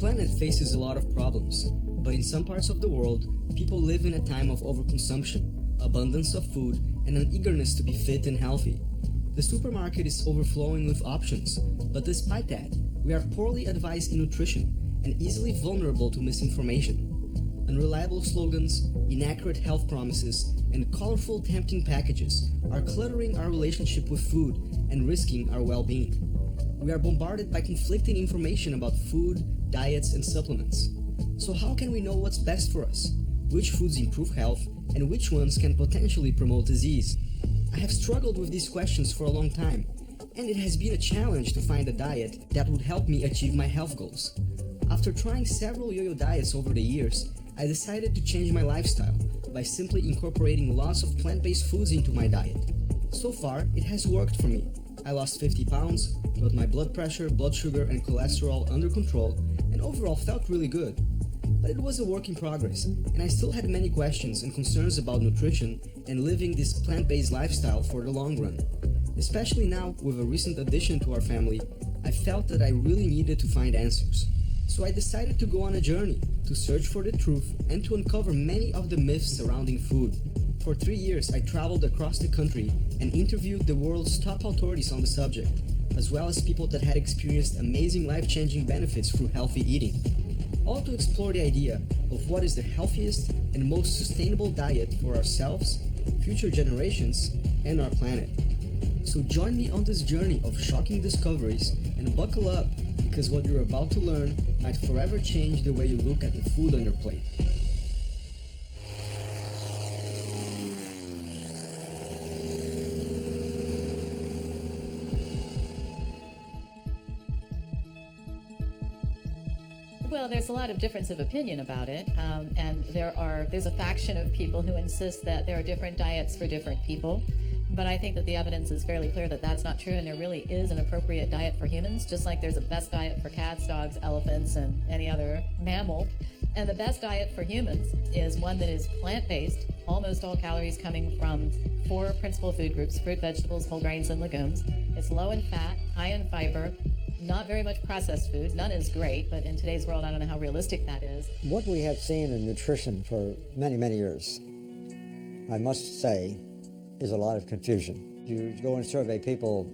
planet faces a lot of problems, but in some parts of the world, people live in a time of overconsumption, abundance of food, and an eagerness to be fit and healthy. The supermarket is overflowing with options, but despite that, we are poorly advised in nutrition and easily vulnerable to misinformation. Unreliable slogans, inaccurate health promises, and colorful, tempting packages are cluttering our relationship with food and risking our well-being. We are bombarded by conflicting information about food, diets, and supplements. So how can we know what's best for us? Which foods improve health, and which ones can potentially promote disease? I have struggled with these questions for a long time, and it has been a challenge to find a diet that would help me achieve my health goals. After trying several yo-yo diets over the years, I decided to change my lifestyle by simply incorporating lots of plant-based foods into my diet. So far, it has worked for me. I lost 50 pounds, got my blood pressure, blood sugar, and cholesterol under control, and overall felt really good. But it was a work in progress, and I still had many questions and concerns about nutrition and living this plant-based lifestyle for the long run. Especially now, with a recent addition to our family, I felt that I really needed to find answers. So I decided to go on a journey to search for the truth and to uncover many of the myths surrounding food. For 3 years, I traveled across the country and interviewed the world's top authorities on the subject, as well as people that had experienced amazing life-changing benefits through healthy eating. All to explore the idea of what is the healthiest and most sustainable diet for ourselves, future generations, and our planet. So join me on this journey of shocking discoveries and buckle up, because what you're about to learn might forever change the way you look at the food on your plate. Well, there's a lot of difference of opinion about it, and there's a faction of people who insist that there are different diets for different people. But I think that the evidence is fairly clear that that's not true, and there really is an appropriate diet for humans, just like there's a best diet for cats, dogs, elephants, and any other mammal. And the best diet for humans is one that is plant-based, almost all calories coming from 4 principal food groups: fruit, vegetables, whole grains, and legumes. It's low in fat, high in fiber, not very much processed food. None is great, but in today's world, I don't know how realistic that is. What we have seen in nutrition for many, many years, I must say, is a lot of confusion. You go and survey people,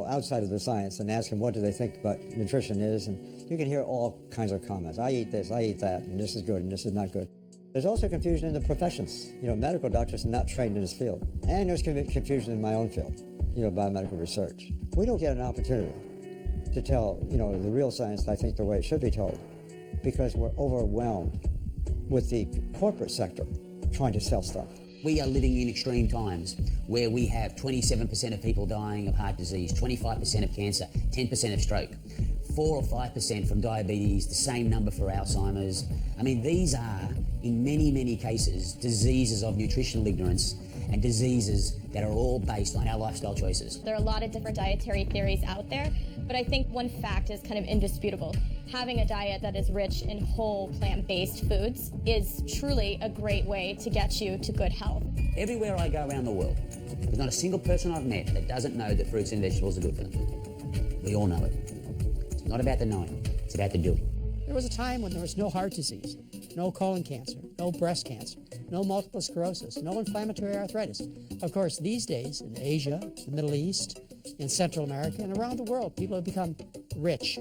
outside of the science and ask them what do they think about nutrition is, and you can hear all kinds of comments. I eat this, I eat that, and this is good, and this is not good. There's also confusion in the professions. Medical doctors are not trained in this field. And there's confusion in my own field, biomedical research. We don't get an opportunity to tell, the real science, I think, the way it should be told, because we're overwhelmed with the corporate sector trying to sell stuff. We are living in extreme times where we have 27% of people dying of heart disease, 25% of cancer, 10% of stroke, 4 or 5% from diabetes, the same number for Alzheimer's. I mean, these are, in many, many cases, diseases of nutritional ignorance and diseases that are all based on our lifestyle choices. There are a lot of different dietary theories out there, but I think one fact is kind of indisputable. Having a diet that is rich in whole plant-based foods is truly a great way to get you to good health. Everywhere I go around the world, there's not a single person I've met that doesn't know that fruits and vegetables are good for them. We all know it. It's not about the knowing, it's about the doing. There was a time when there was no heart disease, no colon cancer, no breast cancer, no multiple sclerosis, no inflammatory arthritis. Of course, these days in Asia, the Middle East, in Central America, and around the world, people have become rich.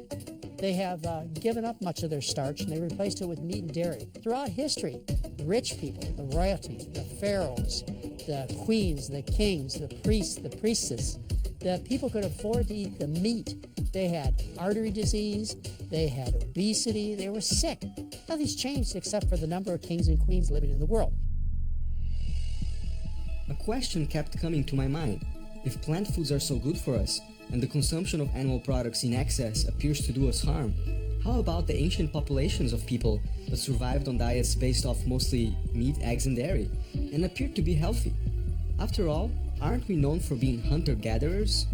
They have given up much of their starch and they replaced it with meat and dairy. Throughout history, the rich people, the royalty, the pharaohs, the queens, the kings, the priests, the priestesses, the people could afford to eat the meat. They had artery disease, they had obesity, they were sick. Nothing's changed except for the number of kings and queens living in the world. A question kept coming to my mind. If plant foods are so good for us, and the consumption of animal products in excess appears to do us harm, how about the ancient populations of people that survived on diets based off mostly meat, eggs, and dairy, and appeared to be healthy? After all, aren't we known for being hunter-gatherers?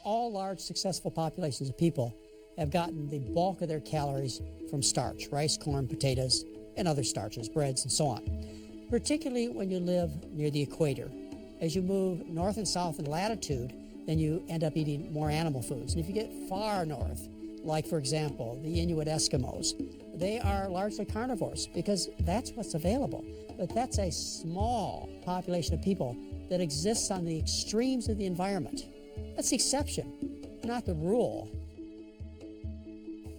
All large, successful populations of people have gotten the bulk of their calories from starch, rice, corn, potatoes, and other starches, breads, and so on. Particularly when you live near the equator. As you move north and south in latitude, then you end up eating more animal foods. And if you get far north, like, for example, the Inuit Eskimos. They are largely carnivores because that's what's available. But that's a small population of people that exists on the extremes of the environment. That's the exception, not the rule.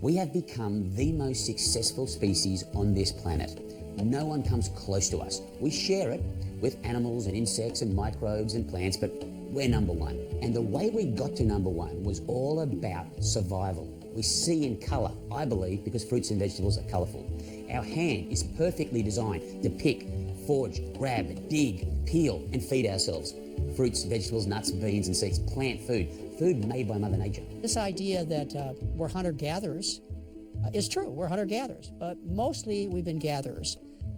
We have become the most successful species on this planet. No one comes close to us. We share it with animals and insects and microbes and plants, but we're number one. And the way we got to number one was all about survival. We see in colour, I believe, because fruits and vegetables are colourful. Our hand is perfectly designed to pick, forage, grab, dig, peel and feed ourselves. Fruits, vegetables, nuts, beans and seeds, plant food, food made by Mother Nature. This idea that we're hunter-gatherers is true. We're hunter-gatherers, but mostly we've been gatherers.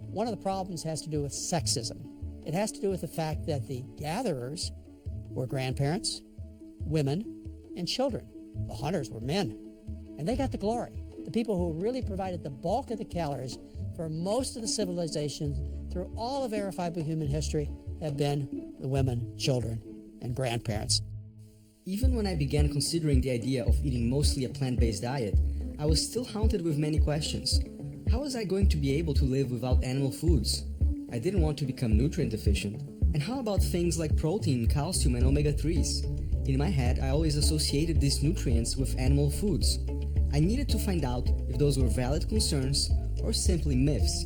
One of the problems has to do with sexism. It has to do with the fact that the gatherers were grandparents, women, and children. The hunters were men, and they got the glory. The people who really provided the bulk of the calories for most of the civilizations through all of verifiable human history have been the women, children, and grandparents. Even when I began considering the idea of eating mostly a plant-based diet, I was still haunted with many questions. How was I going to be able to live without animal foods? I didn't want to become nutrient deficient. And how about things like protein, calcium, and omega-3s? In my head, I always associated these nutrients with animal foods. I needed to find out if those were valid concerns or simply myths.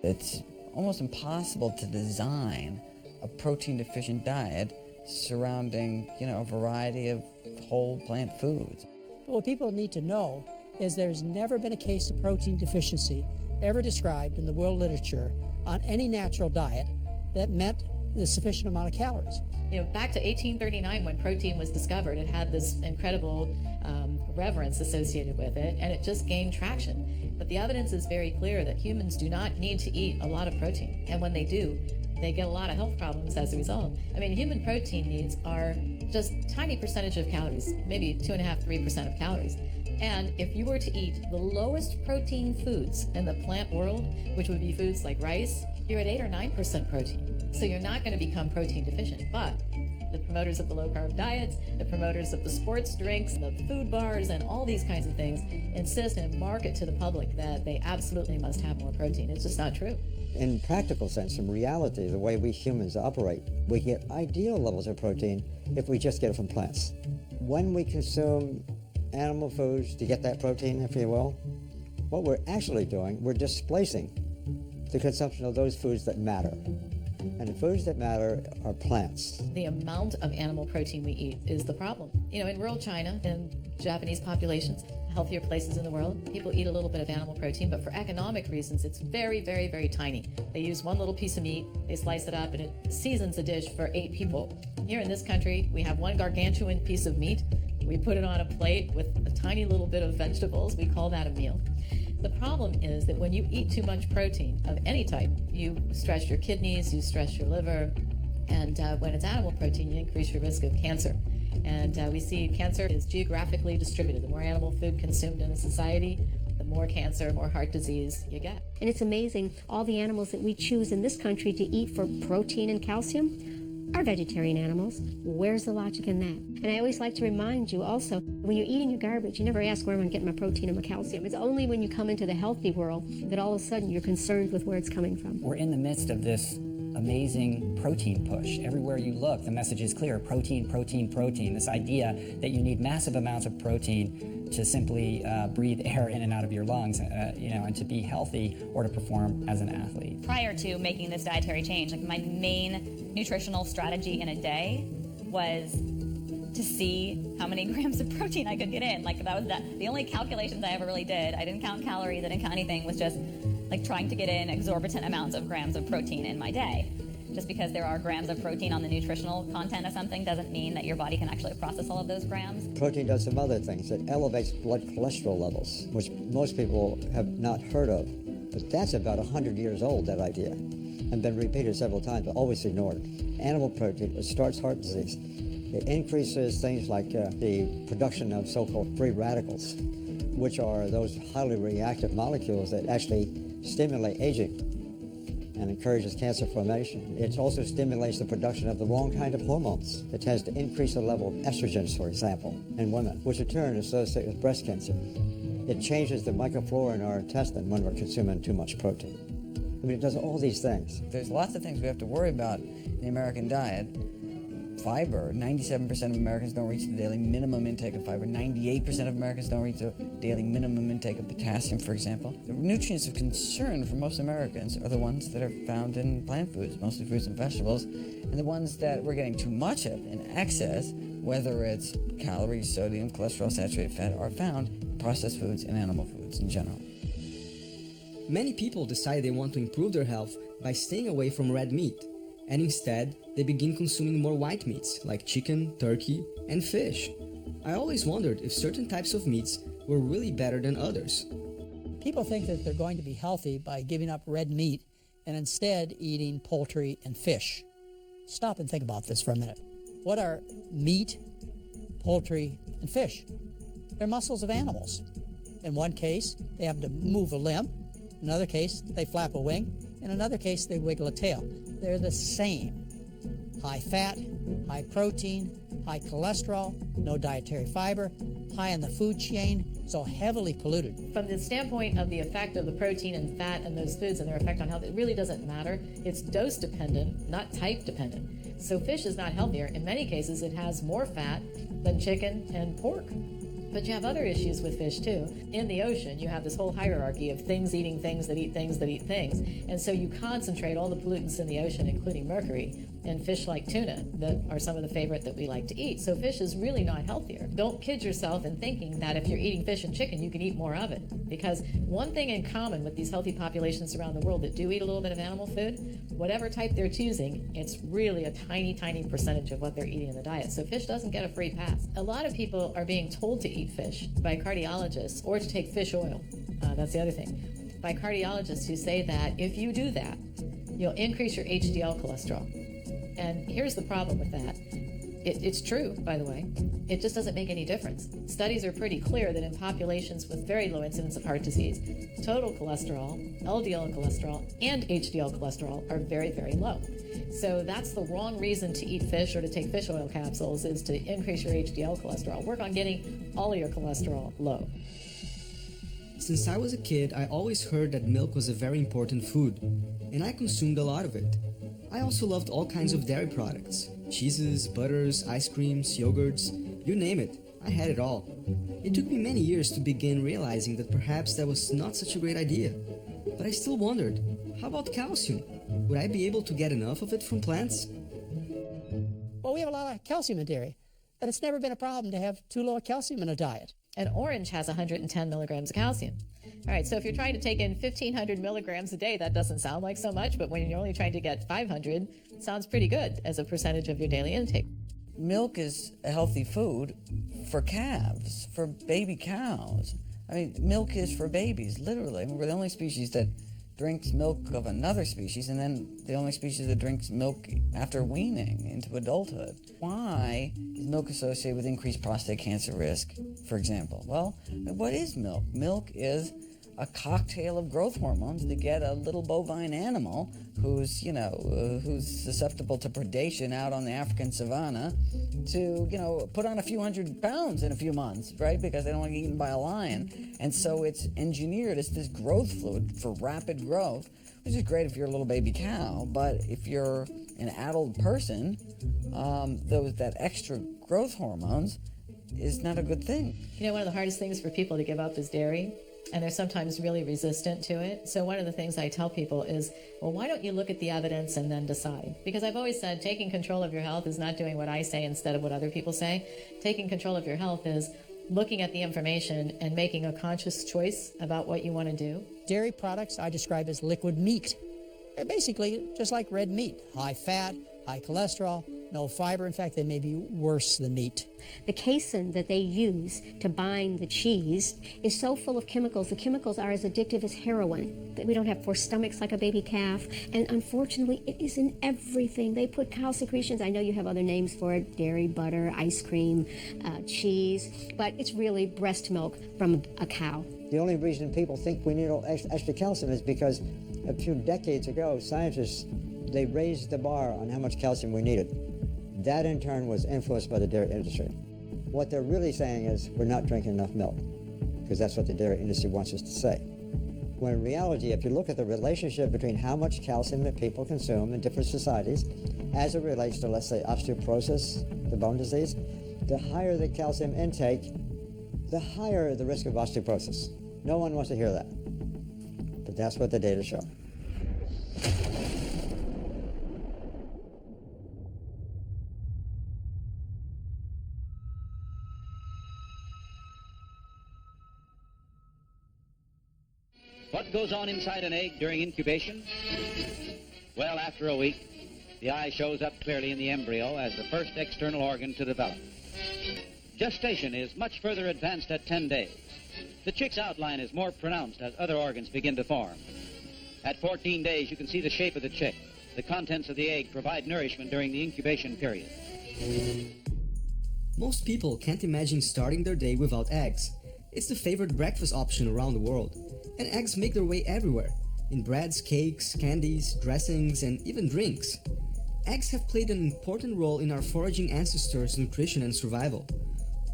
It's almost impossible to design a protein-deficient diet surrounding, a variety of whole plant foods. But what people need to know is there's never been a case of protein deficiency ever described in the world literature on any natural diet that met the sufficient amount of calories. Back to 1839 when protein was discovered, it had this incredible reverence associated with it, and it just gained traction. But the evidence is very clear that humans do not need to eat a lot of protein, and when they do, they get a lot of health problems as a result. Human protein needs are just a tiny percentage of calories, maybe 2.5–3% of calories. And if you were to eat the lowest protein foods in the plant world, which would be foods like rice, you're at 8 or 9% protein. So you're not going to become protein deficient. But the promoters of the low-carb diets, the promoters of the sports drinks, the food bars, and all these kinds of things insist and market to the public that they absolutely must have more protein. It's just not true. In practical sense, in reality, the way we humans operate, we get ideal levels of protein if we just get it from plants. When we consume animal foods to get that protein, if you will, what we're actually doing, we're displacing the consumption of those foods that matter. And the foods that matter are plants. The amount of animal protein we eat is the problem. In rural China, in Japanese populations, healthier places in the world, people eat a little bit of animal protein, but for economic reasons, it's very, very, very tiny. They use one little piece of meat, they slice it up, and it seasons a dish for 8 people. Here in this country, we have one gargantuan piece of meat. We put it on a plate with a tiny little bit of vegetables. We call that a meal. The problem is that when you eat too much protein of any type, you stress your kidneys, you stress your liver, and when it's animal protein, you increase your risk of cancer. And we see cancer is geographically distributed. The more animal food consumed in a society, the more cancer, more heart disease you get. And it's amazing, all the animals that we choose in this country to eat for protein and calcium are vegetarian animals. Where's the logic in that? And I always like to remind you also, when you're eating your garbage, you never ask where I'm going to get my protein and my calcium. It's only when you come into the healthy world that all of a sudden you're concerned with where it's coming from. We're in the midst of this amazing protein push. Everywhere you look, the message is clear: protein, protein, protein. This idea that you need massive amounts of protein to simply breathe air in and out of your lungs, and to be healthy or to perform as an athlete. Prior to making this dietary change, my main nutritional strategy in a day was to see how many grams of protein I could get in. That was the only calculations I ever really did. I didn't count calories, I didn't count anything, was just trying to get in exorbitant amounts of grams of protein in my day. Just because there are grams of protein on the nutritional content of something doesn't mean that your body can actually process all of those grams. Protein does some other things. It elevates blood cholesterol levels, which most people have not heard of. But that's about 100 years old, that idea, and been repeated several times, but always ignored. Animal protein, it starts heart disease. It increases things like the production of so-called free radicals, which are those highly reactive molecules that actually stimulate aging. and encourages cancer formation. It also stimulates the production of the wrong kind of hormones. It tends to increase the level of estrogens, for example, in women, which in turn is associated with breast cancer. It changes the microflora in our intestine when we're consuming too much protein. I mean, it does all these things. There's lots of things we have to worry about in the American diet. Fiber, 97% of Americans don't reach the daily minimum intake of fiber. 98% of Americans don't reach the daily minimum intake of potassium, for example. The nutrients of concern for most Americans are the ones that are found in plant foods, mostly fruits and vegetables, and the ones that we're getting too much of in excess, whether it's calories, sodium, cholesterol, saturated fat, are found in processed foods and animal foods in general. Many people decide they want to improve their health by staying away from red meat, and instead they begin consuming more white meats like chicken, turkey, and fish. I always wondered if certain types of meats were really better than others. People think that they're going to be healthy by giving up red meat and instead eating poultry and fish. Stop and think about this for a minute. What are meat, poultry, and fish? They're muscles of animals. In one case, they happen to move a limb. In another case, they flap a wing. In another case, they wiggle a tail. They're the same. High fat, high protein, high cholesterol, no dietary fiber, high in the food chain, so heavily polluted. From the standpoint of the effect of the protein and fat in those foods and their effect on health, it really doesn't matter. It's dose dependent, not type dependent. So fish is not healthier. In many cases, it has more fat than chicken and pork. But you have other issues with fish too. In the ocean, you have this whole hierarchy of things eating things that eat things that eat things. And so you concentrate all the pollutants in the ocean, including mercury, in fish like tuna that are some of the favorite that we like to eat. So fish is really not healthier. Don't kid yourself in thinking that if you're eating fish and chicken, you can eat more of it. Because one thing in common with these healthy populations around the world that do eat a little bit of animal food, whatever type they're choosing, it's really a tiny, tiny percentage of what they're eating in the diet. So fish doesn't get a free pass. A lot of people are being told to eat fish by cardiologists or to take fish oil. That's the other thing. By cardiologists who say that if you do that, you'll increase your HDL cholesterol. And here's the problem with that. It's true, by the way. It just doesn't make any difference. Studies are pretty clear that in populations with very low incidence of heart disease, total cholesterol, LDL cholesterol, and HDL cholesterol are very, very low. So that's the wrong reason to eat fish or to take fish oil capsules, is to increase your HDL cholesterol. Work on getting all of your cholesterol low. Since I was a kid, I always heard that milk was a very important food, and I consumed a lot of it. I also loved all kinds of dairy products. Cheeses, butters, ice creams, yogurts, you name it. I had it all. It took me many years to begin realizing that perhaps that was not such a great idea. But I still wondered, how about calcium? Would I be able to get enough of it from plants? Well, we have a lot of calcium in dairy, but it's never been a problem to have too low a calcium in a diet. An orange has 110 milligrams of calcium. All right, so if you're trying to take in 1,500 milligrams a day, that doesn't sound like so much, but when you're only trying to get 500, it sounds pretty good as a percentage of your daily intake. Milk is a healthy food for calves, for baby cows. I mean, milk is for babies, literally. I mean, we're the only species that drinks milk of another species, and then the only species that drinks milk after weaning into adulthood. Why is milk associated with increased prostate cancer risk, for example? Well, what is milk? Milk is a cocktail of growth hormones to get a little bovine animal who's susceptible to predation out on the African savannah to, put on a few hundred pounds in a few months, right? Because they don't want to get eaten by a lion. And so it's engineered as this growth fluid for rapid growth, which is great if you're a little baby cow. But if you're an adult person, that extra growth hormones is not a good thing. One of the hardest things for people to give up is dairy. And they're sometimes really resistant to it. So one of the things I tell people is, well, why don't you look at the evidence and then decide? Because I've always said taking control of your health is not doing what I say instead of what other people say. Taking control of your health is looking at the information and making a conscious choice about what you want to do. Dairy products I describe as liquid meat. They're basically just like red meat. High fat, high cholesterol, no fiber. In fact, they may be worse than meat. The casein that they use to bind the cheese is so full of chemicals. The chemicals are as addictive as heroin. That we don't have 4 stomachs like a baby calf. And unfortunately, it is in everything. They put cow secretions. I know you have other names for it: dairy, butter, ice cream, cheese. But it's really breast milk from a cow. The only reason people think we need extra calcium is because A few decades ago, scientists, they raised the bar on how much calcium we needed. That in turn was influenced by the dairy industry. What they're really saying is we're not drinking enough milk, because that's what the dairy industry wants us to say. When in reality, if you look at the relationship between how much calcium that people consume in different societies as it relates to, let's say, osteoporosis, the bone disease, the higher the calcium intake, the higher the risk of osteoporosis. No one wants to hear that, but that's what the data show. What goes on inside an egg during incubation? Well, after a week, the eye shows up clearly in the embryo as the first external organ to develop. Gestation is much further advanced at 10 days. The chick's outline is more pronounced as other organs begin to form. At 14 days, you can see the shape of the chick. The contents of the egg provide nourishment during the incubation period. Most people can't imagine starting their day without eggs. It's the favorite breakfast option around the world. And eggs make their way everywhere, in breads, cakes, candies, dressings, and even drinks. Eggs have played an important role in our foraging ancestors' nutrition and survival.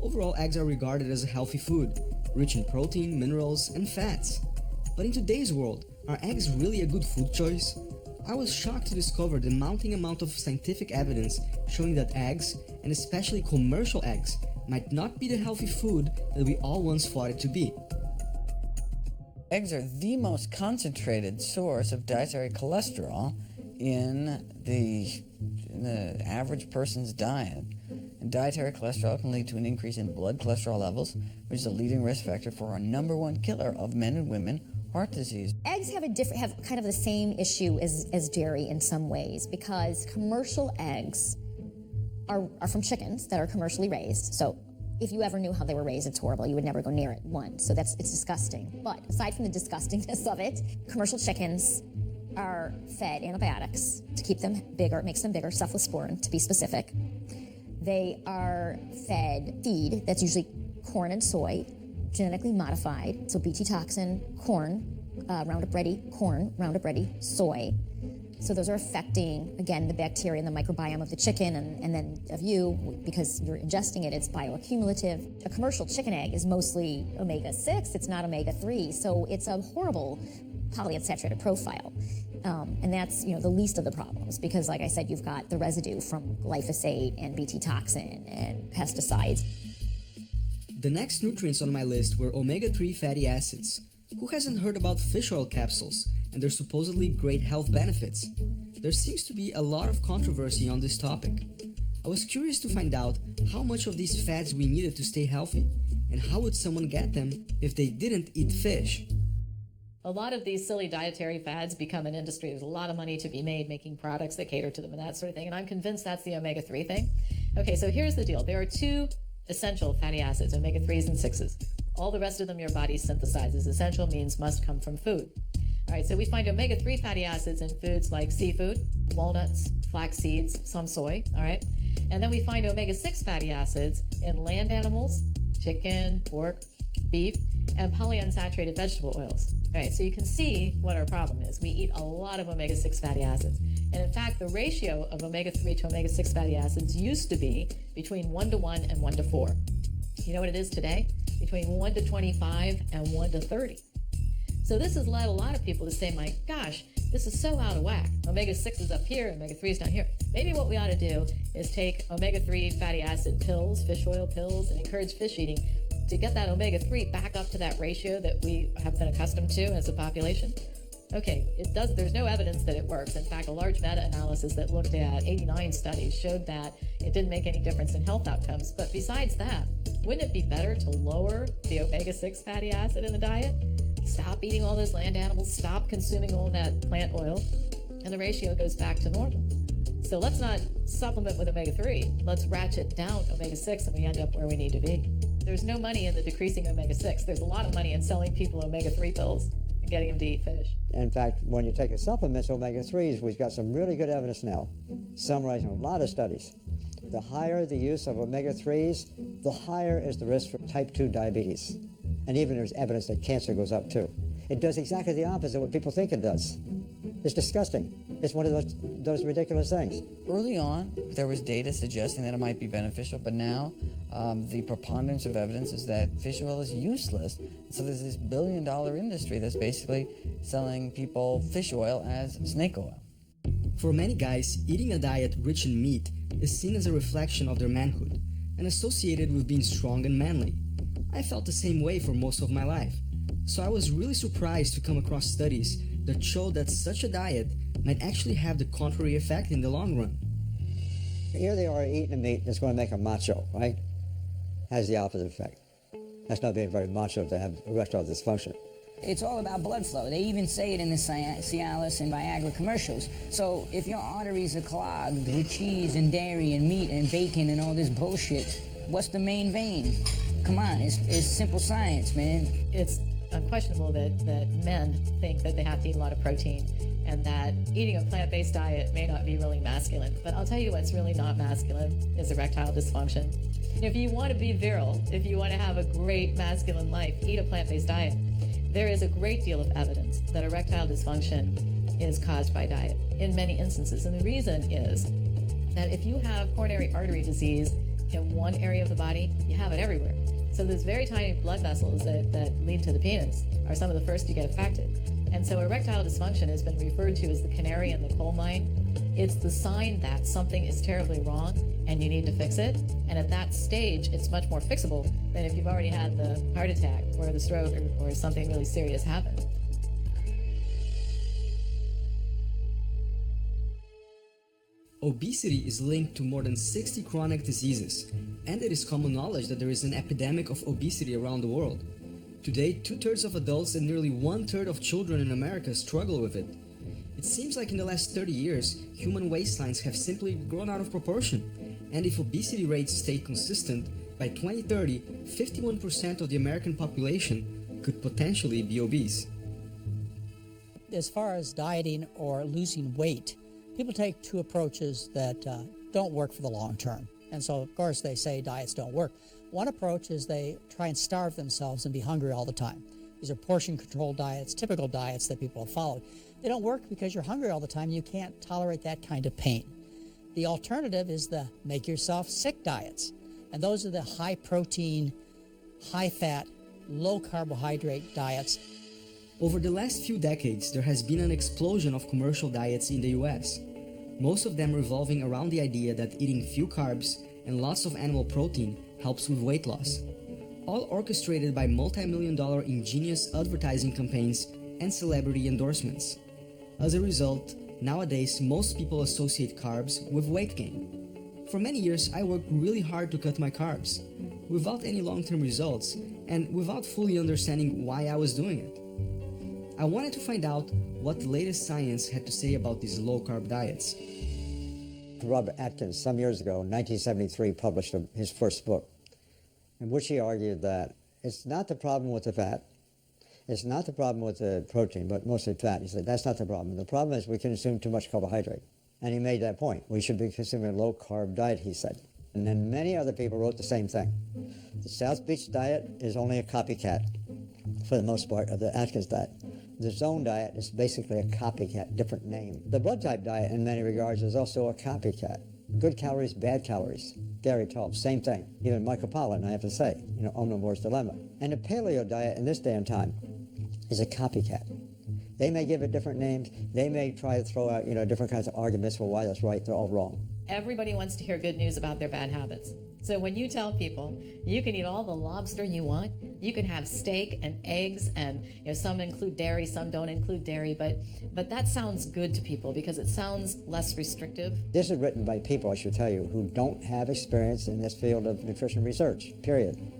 Overall, eggs are regarded as a healthy food, rich in protein, minerals, and fats. But in today's world, are eggs really a good food choice? I was shocked to discover the mounting amount of scientific evidence showing that eggs, and especially commercial eggs, might not be the healthy food that we all once thought it to be. Eggs are the most concentrated source of dietary cholesterol in the average person's diet. And dietary cholesterol can lead to an increase in blood cholesterol levels, which is a leading risk factor for our #1 killer of men and women, heart disease. Eggs have kind of the same issue as dairy in some ways, because commercial eggs are from chickens that are commercially raised. So if you ever knew how they were raised, it's horrible. You would never go near it, one. So it's disgusting. But aside from the disgustingness of it, commercial chickens are fed antibiotics to keep them bigger. It makes them bigger, cephalosporin to be specific. They are fed feed that's usually corn and soy, genetically modified. So BT toxin, corn, Roundup Ready corn, Roundup Ready soy. So those are affecting, again, the bacteria and the microbiome of the chicken and then of you, because you're ingesting it, it's bioaccumulative. A commercial chicken egg is mostly omega-6, it's not omega-3, so it's a horrible polyunsaturated profile. And that's, the least of the problems, because like I said, you've got the residue from glyphosate and BT toxin and pesticides. The next nutrients on my list were omega-3 fatty acids. Who hasn't heard about fish oil capsules and their supposedly great health benefits? There seems to be a lot of controversy on this topic. I was curious to find out how much of these fats we needed to stay healthy, and how would someone get them if they didn't eat fish? A lot of these silly dietary fads become an industry. There's a lot of money to be made making products that cater to them and that sort of thing, and I'm convinced that's the omega-3 thing. Okay, so here's the deal. There are two essential fatty acids, omega-3s and 6s. All the rest of them your body synthesizes. Essential means must come from food. All right, so we find omega-3 fatty acids in foods like seafood, walnuts, flax seeds, some soy, all right? And then we find omega-6 fatty acids in land animals, chicken, pork, beef, and polyunsaturated vegetable oils. All right, so you can see what our problem is. We eat a lot of omega-6 fatty acids. And in fact, the ratio of omega-3 to omega-6 fatty acids used to be between 1:1 and 1:4. You know what it is today? Between 1:25 and 1:30. So this has led a lot of people to say, my gosh, this is so out of whack. Omega-6 is up here, omega-3 is down here. Maybe what we ought to do is take omega-3 fatty acid pills, fish oil pills, and encourage fish eating to get that omega-3 back up to that ratio that we have been accustomed to as a population. Okay, there's no evidence that it works. In fact, a large meta-analysis that looked at 89 studies showed that it didn't make any difference in health outcomes. But besides that, wouldn't it be better to lower the omega-6 fatty acid in the diet? Stop eating all those land animals, stop consuming all that plant oil, and the ratio goes back to normal. So let's not supplement with omega-3. Let's ratchet down omega-6 and we end up where we need to be. There's no money in the decreasing omega-6. There's a lot of money in selling people omega-3 pills and getting them to eat fish. In fact, when you take a supplement, omega-3s, we've got some really good evidence now, summarizing a lot of studies. The higher the use of omega-3s, the higher is the risk for type 2 diabetes. And even there's evidence that cancer goes up too. It does exactly the opposite of what people think it does. It's disgusting. It's one of those ridiculous things. Early on, there was data suggesting that it might be beneficial, but now the preponderance of evidence is that fish oil is useless. So there's this billion-dollar industry that's basically selling people fish oil as snake oil. For many guys, eating a diet rich in meat is seen as a reflection of their manhood and associated with being strong and manly. I felt the same way for most of my life, so I was really surprised to come across studies that showed that such a diet might actually have the contrary effect in the long run. Here they are eating a meat that's going to make them macho, right? Has the opposite effect. That's not being very macho to have erectile dysfunction. It's all about blood flow. They even say it in the Cialis and Viagra commercials. So if your arteries are clogged with cheese and dairy and meat and bacon and all this bullshit, what's the main vein? Come on, it's simple science, man. It's unquestionable that men think that they have to eat a lot of protein and that eating a plant-based diet may not be really masculine. But I'll tell you what's really not masculine is erectile dysfunction. If you want to be virile, if you want to have a great masculine life, eat a plant-based diet. There is a great deal of evidence that erectile dysfunction is caused by diet in many instances. And the reason is that if you have coronary artery disease in one area of the body, you have it everywhere. So those very tiny blood vessels that lead to the penis are some of the first to get affected. And so erectile dysfunction has been referred to as the canary in the coal mine. It's the sign that something is terribly wrong and you need to fix it. And at that stage, it's much more fixable than if you've already had the heart attack or the stroke or something really serious happened. Obesity is linked to more than 60 chronic diseases, and it is common knowledge that there is an epidemic of obesity around the world. Today, 2/3 of adults and nearly 1/3 of children in America struggle with it. It seems like in the last 30 years, human waistlines have simply grown out of proportion, and if obesity rates stay consistent, by 2030, 51% of the American population could potentially be obese. As far as dieting or losing weight, people take two approaches that don't work for the long term. And so, of course, they say diets don't work. One approach is they try and starve themselves and be hungry all the time. These are portion-controlled diets, typical diets that people have followed. They don't work because you're hungry all the time. You can't tolerate that kind of pain. The alternative is the make-yourself-sick diets. And those are the high-protein, high-fat, low-carbohydrate diets. Over the last few decades, there has been an explosion of commercial diets in the US, most of them revolving around the idea that eating few carbs and lots of animal protein helps with weight loss, all orchestrated by multi-million-dollar ingenious advertising campaigns and celebrity endorsements. As a result, nowadays most people associate carbs with weight gain. For many years, I worked really hard to cut my carbs, without any long-term results and without fully understanding why I was doing it. I wanted to find out what the latest science had to say about these low-carb diets. Robert Atkins, some years ago, in 1973, published his first book, in which he argued that it's not the problem with the fat, it's not the problem with the protein, but mostly fat. He said, that's not the problem. The problem is we consume too much carbohydrate. And he made that point. We should be consuming a low-carb diet, he said. And then many other people wrote the same thing. The South Beach diet is only a copycat, for the most part, of the Atkins diet. The Zone diet is basically a copycat, different name. The blood type diet, in many regards, is also a copycat. Good calories, bad calories. Gary Taubes, same thing. Even Michael Pollan, I have to say, Omnivore's Dilemma. And the paleo diet in this day and time is a copycat. They may give it different names. They may try to throw out, different kinds of arguments for why that's right. They're all wrong. Everybody wants to hear good news about their bad habits. So when you tell people you can eat all the lobster you want, you can have steak and eggs, and some include dairy, some don't include dairy, but that sounds good to people because it sounds less restrictive. This is written by people, I should tell you, who don't have experience in this field of nutrition research, period.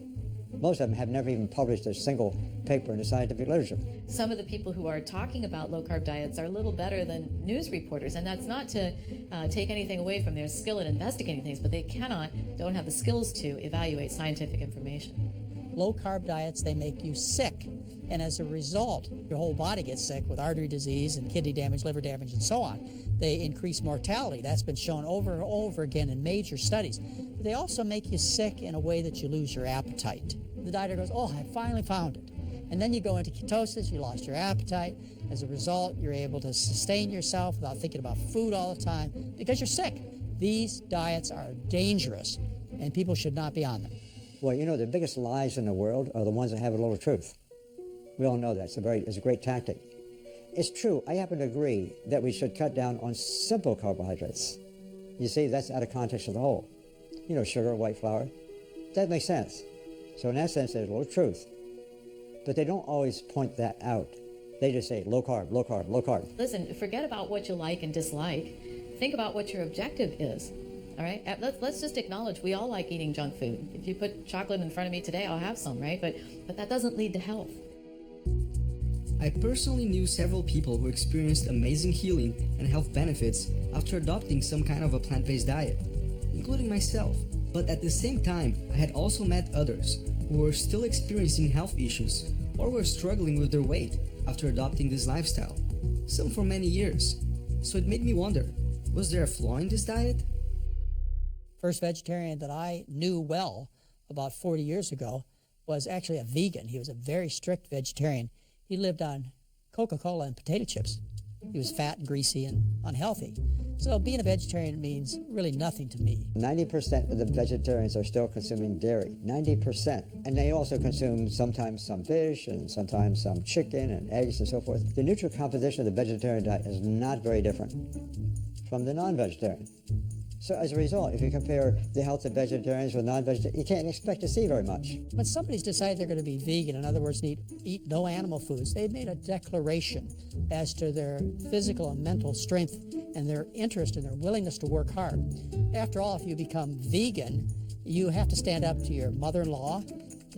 Most of them have never even published a single paper in the scientific literature. Some of the people who are talking about low-carb diets are a little better than news reporters, and that's not to take anything away from their skill at investigating things, but they don't have the skills to evaluate scientific information. Low-carb diets, they make you sick, and as a result, your whole body gets sick with artery disease and kidney damage, liver damage, and so on. They increase mortality. That's been shown over and over again in major studies. But they also make you sick in a way that you lose your appetite. The dieter goes, oh, I finally found it. And then you go into ketosis, you lost your appetite. As a result, you're able to sustain yourself without thinking about food all the time because you're sick. These diets are dangerous, and people should not be on them. Well, you know, the biggest lies in the world are the ones that have a little truth. We all know that. It's a great tactic. It's true. I happen to agree that we should cut down on simple carbohydrates. You see, that's out of context of the whole. You know, sugar, white flour. That makes sense. So in that sense, there's a little truth. But they don't always point that out. They just say low carb, low carb, low carb. Listen, forget about what you like and dislike. Think about what your objective is. All right? Let's just acknowledge we all like eating junk food. If you put chocolate in front of me today, I'll have some, right? But that doesn't lead to health. I personally knew several people who experienced amazing healing and health benefits after adopting some kind of a plant-based diet, including myself. But at the same time, I had also met others who were still experiencing health issues or were struggling with their weight after adopting this lifestyle, some for many years. So it made me wonder, was there a flaw in this diet? First vegetarian that I knew well about 40 years ago was actually a vegan. He was a very strict vegetarian. He lived on Coca-Cola and potato chips. He was fat and greasy and unhealthy. So being a vegetarian means really nothing to me. 90% of the vegetarians are still consuming dairy, 90%. And they also consume sometimes some fish and sometimes some chicken and eggs and so forth. The nutrient composition of the vegetarian diet is not very different from the non-vegetarian. So as a result, if you compare the health of vegetarians with non-vegetarians, you can't expect to see very much. When somebody's decided they're going to be vegan, in other words, eat no animal foods, they've made a declaration as to their physical and mental strength and their interest and their willingness to work hard. After all, if you become vegan, you have to stand up to your mother-in-law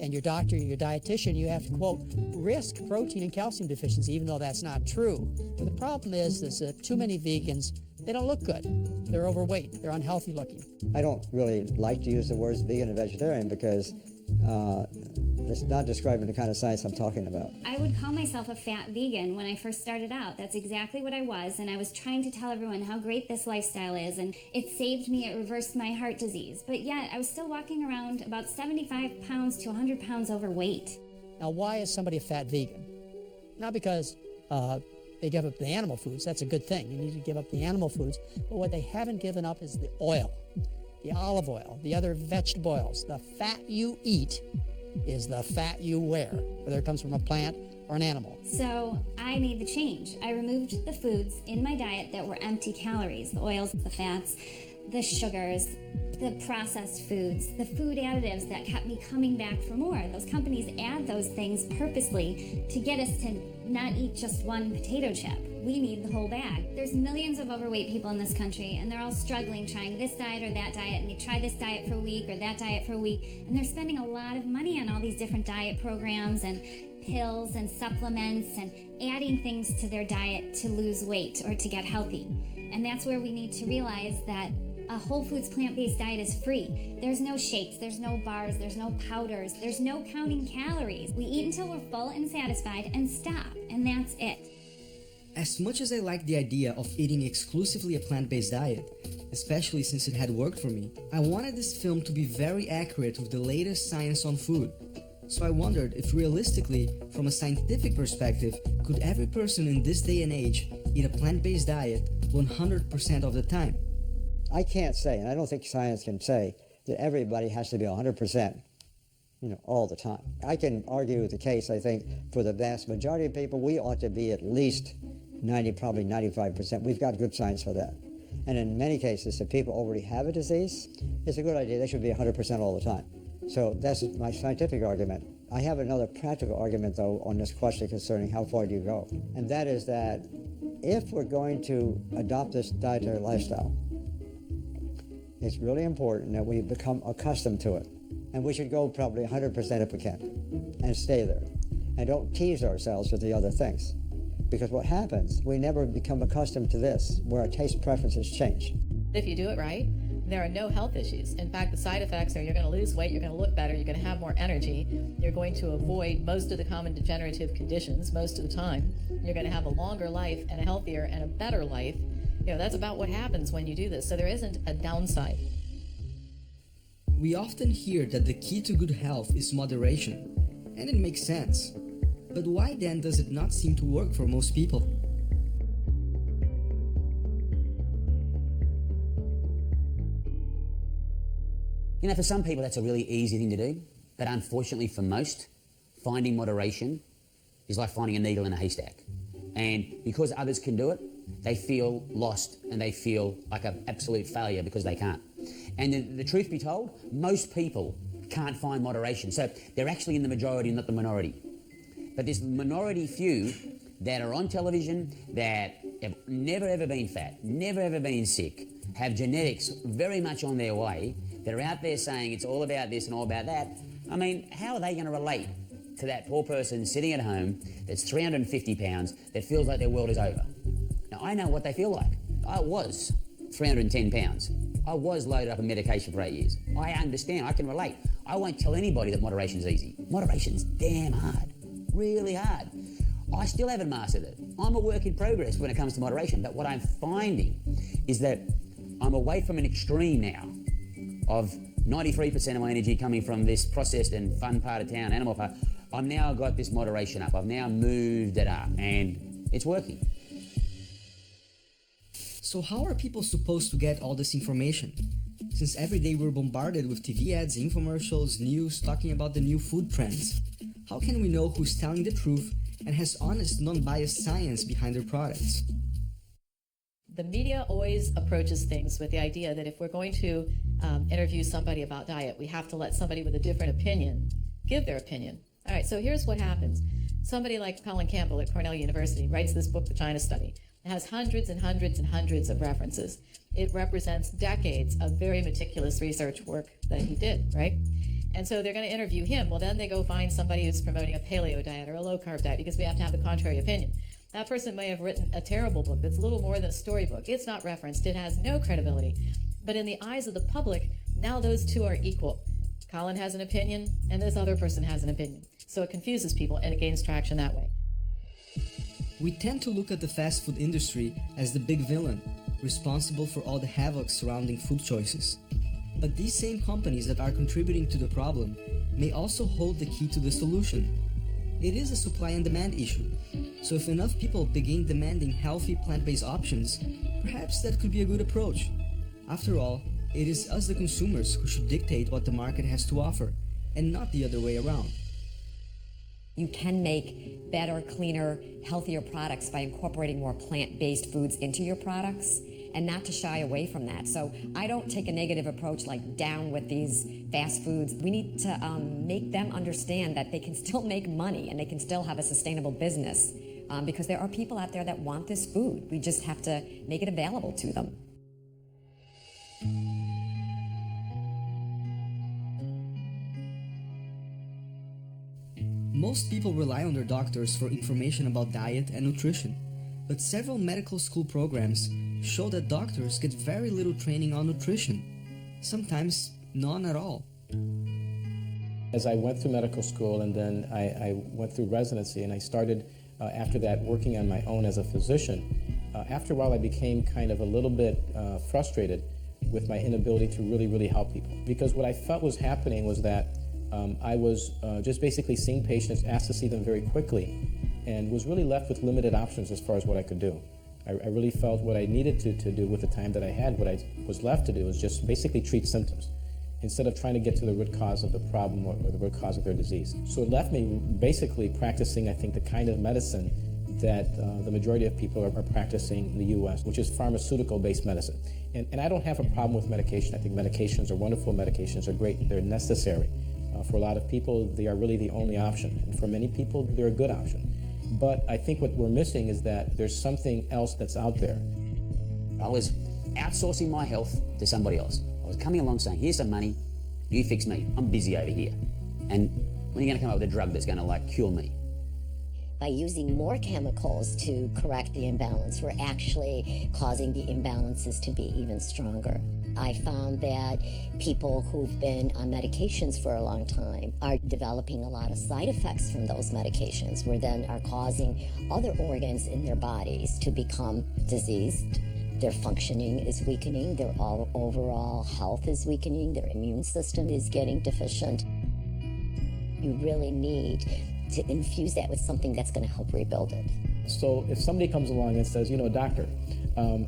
and your doctor and your dietitian. You have to, quote, risk protein and calcium deficiency, even though that's not true. But the problem is that too many vegans, they don't look good. They're overweight. They're unhealthy looking. I don't really like to use the words vegan and vegetarian because it's not describing the kind of science I'm talking about. I would call myself a fat vegan when I first started out. That's exactly what I was, and I was trying to tell everyone how great this lifestyle is, and it saved me, it reversed my heart disease. But yet, I was still walking around about 75 pounds to 100 pounds overweight. Now, why is somebody a fat vegan? Not because they give up the animal foods. That's a good thing. You need to give up the animal foods. But what they haven't given up is the oil, the olive oil, the other vegetable oils. The fat you eat is the fat you wear, whether it comes from a plant or an animal. So I made the change. I removed the foods in my diet that were empty calories, the oils, the fats, the sugars, the processed foods, the food additives that kept me coming back for more. Those companies add those things purposely to get us to not eat just one potato chip. We need the whole bag. There's millions of overweight people in this country, and they're all struggling trying this diet or that diet, and they try this diet for a week or that diet for a week, and they're spending a lot of money on all these different diet programs and pills and supplements and adding things to their diet to lose weight or to get healthy. And that's where we need to realize that a whole foods plant-based diet is free. There's no shakes, there's no bars, there's no powders, there's no counting calories. We eat until we're full and satisfied and stop, and that's it. As much as I like the idea of eating exclusively a plant-based diet, especially since it had worked for me, I wanted this film to be very accurate with the latest science on food. So I wondered if realistically, from a scientific perspective, could every person in this day and age eat a plant-based diet 100% of the time? I can't say, and I don't think science can say, that everybody has to be 100%, all the time. I can argue the case, I think, for the vast majority of people, we ought to be at least 90, probably 95%. We've got good science for that. And in many cases, if people already have a disease, it's a good idea. They should be 100% all the time. So that's my scientific argument. I have another practical argument, though, on this question concerning how far do you go. And that is that if we're going to adopt this dietary lifestyle, it's really important that we become accustomed to it. And we should go probably 100% if we can, and stay there. And don't tease ourselves with the other things. Because what happens, we never become accustomed to this, where our taste preferences change. If you do it right, there are no health issues. In fact, the side effects are you're going to lose weight, you're going to look better, you're going to have more energy, you're going to avoid most of the common degenerative conditions most of the time, you're going to have a longer life and a healthier and a better life. That's about what happens when you do this. So there isn't a downside. We often hear that the key to good health is moderation, and it makes sense. But why then does it not seem to work for most people? You know, for some people that's a really easy thing to do, but unfortunately for most, finding moderation is like finding a needle in a haystack. And because others can do it, they feel lost and they feel like an absolute failure because they can't. And the truth be told, most people can't find moderation. So they're actually in the majority, not the minority. But this minority few that are on television, that have never ever been fat, never ever been sick, have genetics very much on their way, that are out there saying it's all about this and all about that, I mean, how are they going to relate to that poor person sitting at home that's 350 pounds that feels like their world is over? Now, I know what they feel like. I was 310 pounds. I was loaded up on medication for 8 years. I understand. I can relate. I won't tell anybody that moderation's easy. Moderation's damn hard. Really hard. I still haven't mastered it. I'm a work in progress when it comes to moderation, but what I'm finding is that I'm away from an extreme now of 93% of my energy coming from this processed and fun part of town, animal part. I've now got this moderation up. I've now moved it up, and it's working. So how are people supposed to get all this information? Since every day we're bombarded with TV ads, infomercials, news talking about the new food trends. How can we know who's telling the truth and has honest, non-biased science behind their products? The media always approaches things with the idea that if we're going to interview somebody about diet, we have to let somebody with a different opinion give their opinion. All right, so here's what happens. Somebody like Colin Campbell at Cornell University writes this book, The China Study. It has hundreds and hundreds and hundreds of references. It represents decades of very meticulous research work that he did, right? And so they're going to interview him. Well, then they go find somebody who's promoting a paleo diet or a low-carb diet because we have to have the contrary opinion. That person may have written a terrible book that's a little more than a storybook. It's not referenced. It has no credibility. But in the eyes of the public, now those two are equal. Colin has an opinion, and this other person has an opinion. So it confuses people, and it gains traction that way. We tend to look at the fast food industry as the big villain, responsible for all the havoc surrounding food choices. But these same companies that are contributing to the problem may also hold the key to the solution. It is a supply and demand issue. So if enough people begin demanding healthy plant-based options, perhaps that could be a good approach. After all, it is us the consumers who should dictate what the market has to offer, and not the other way around. You can make better, cleaner, healthier products by incorporating more plant-based foods into your products, and not to shy away from that. So I don't take a negative approach like down with these fast foods. We need to make them understand that they can still make money and they can still have a sustainable business because there are people out there that want this food. We just have to make it available to them. Most people rely on their doctors for information about diet and nutrition, but several medical school programs show that doctors get very little training on nutrition, sometimes none at all. As I went through medical school and then I went through residency and I started after that working on my own as a physician, after a while I became kind of a little bit frustrated with my inability to really help people. Because what I felt was happening was that I was just basically seeing patients, asked to see them very quickly, and was really left with limited options as far as what I could do. I really felt what I needed to do with the time that I had, what I was left to do was just basically treat symptoms instead of trying to get to the root cause of the problem or the root cause of their disease. So it left me basically practicing, I think, the kind of medicine that the majority of people are practicing in the U.S., which is pharmaceutical-based medicine. And I don't have a problem with medication. I think medications are wonderful, medications are great, they're necessary. For a lot of people, they are really the only option. And for many people, they're a good option. But I think what we're missing is that there's something else that's out there. I was outsourcing my health to somebody else. I was coming along saying, here's some money, you fix me, I'm busy over here. And when are you going to come up with a drug that's going to cure me? By using more chemicals to correct the imbalance, we're actually causing the imbalances to be even stronger. I found that people who've been on medications for a long time are developing a lot of side effects from those medications, where then are causing other organs in their bodies to become diseased. Their functioning is weakening, their overall health is weakening, their immune system is getting deficient. You really need to infuse that with something that's going to help rebuild it. So if somebody comes along and says, doctor,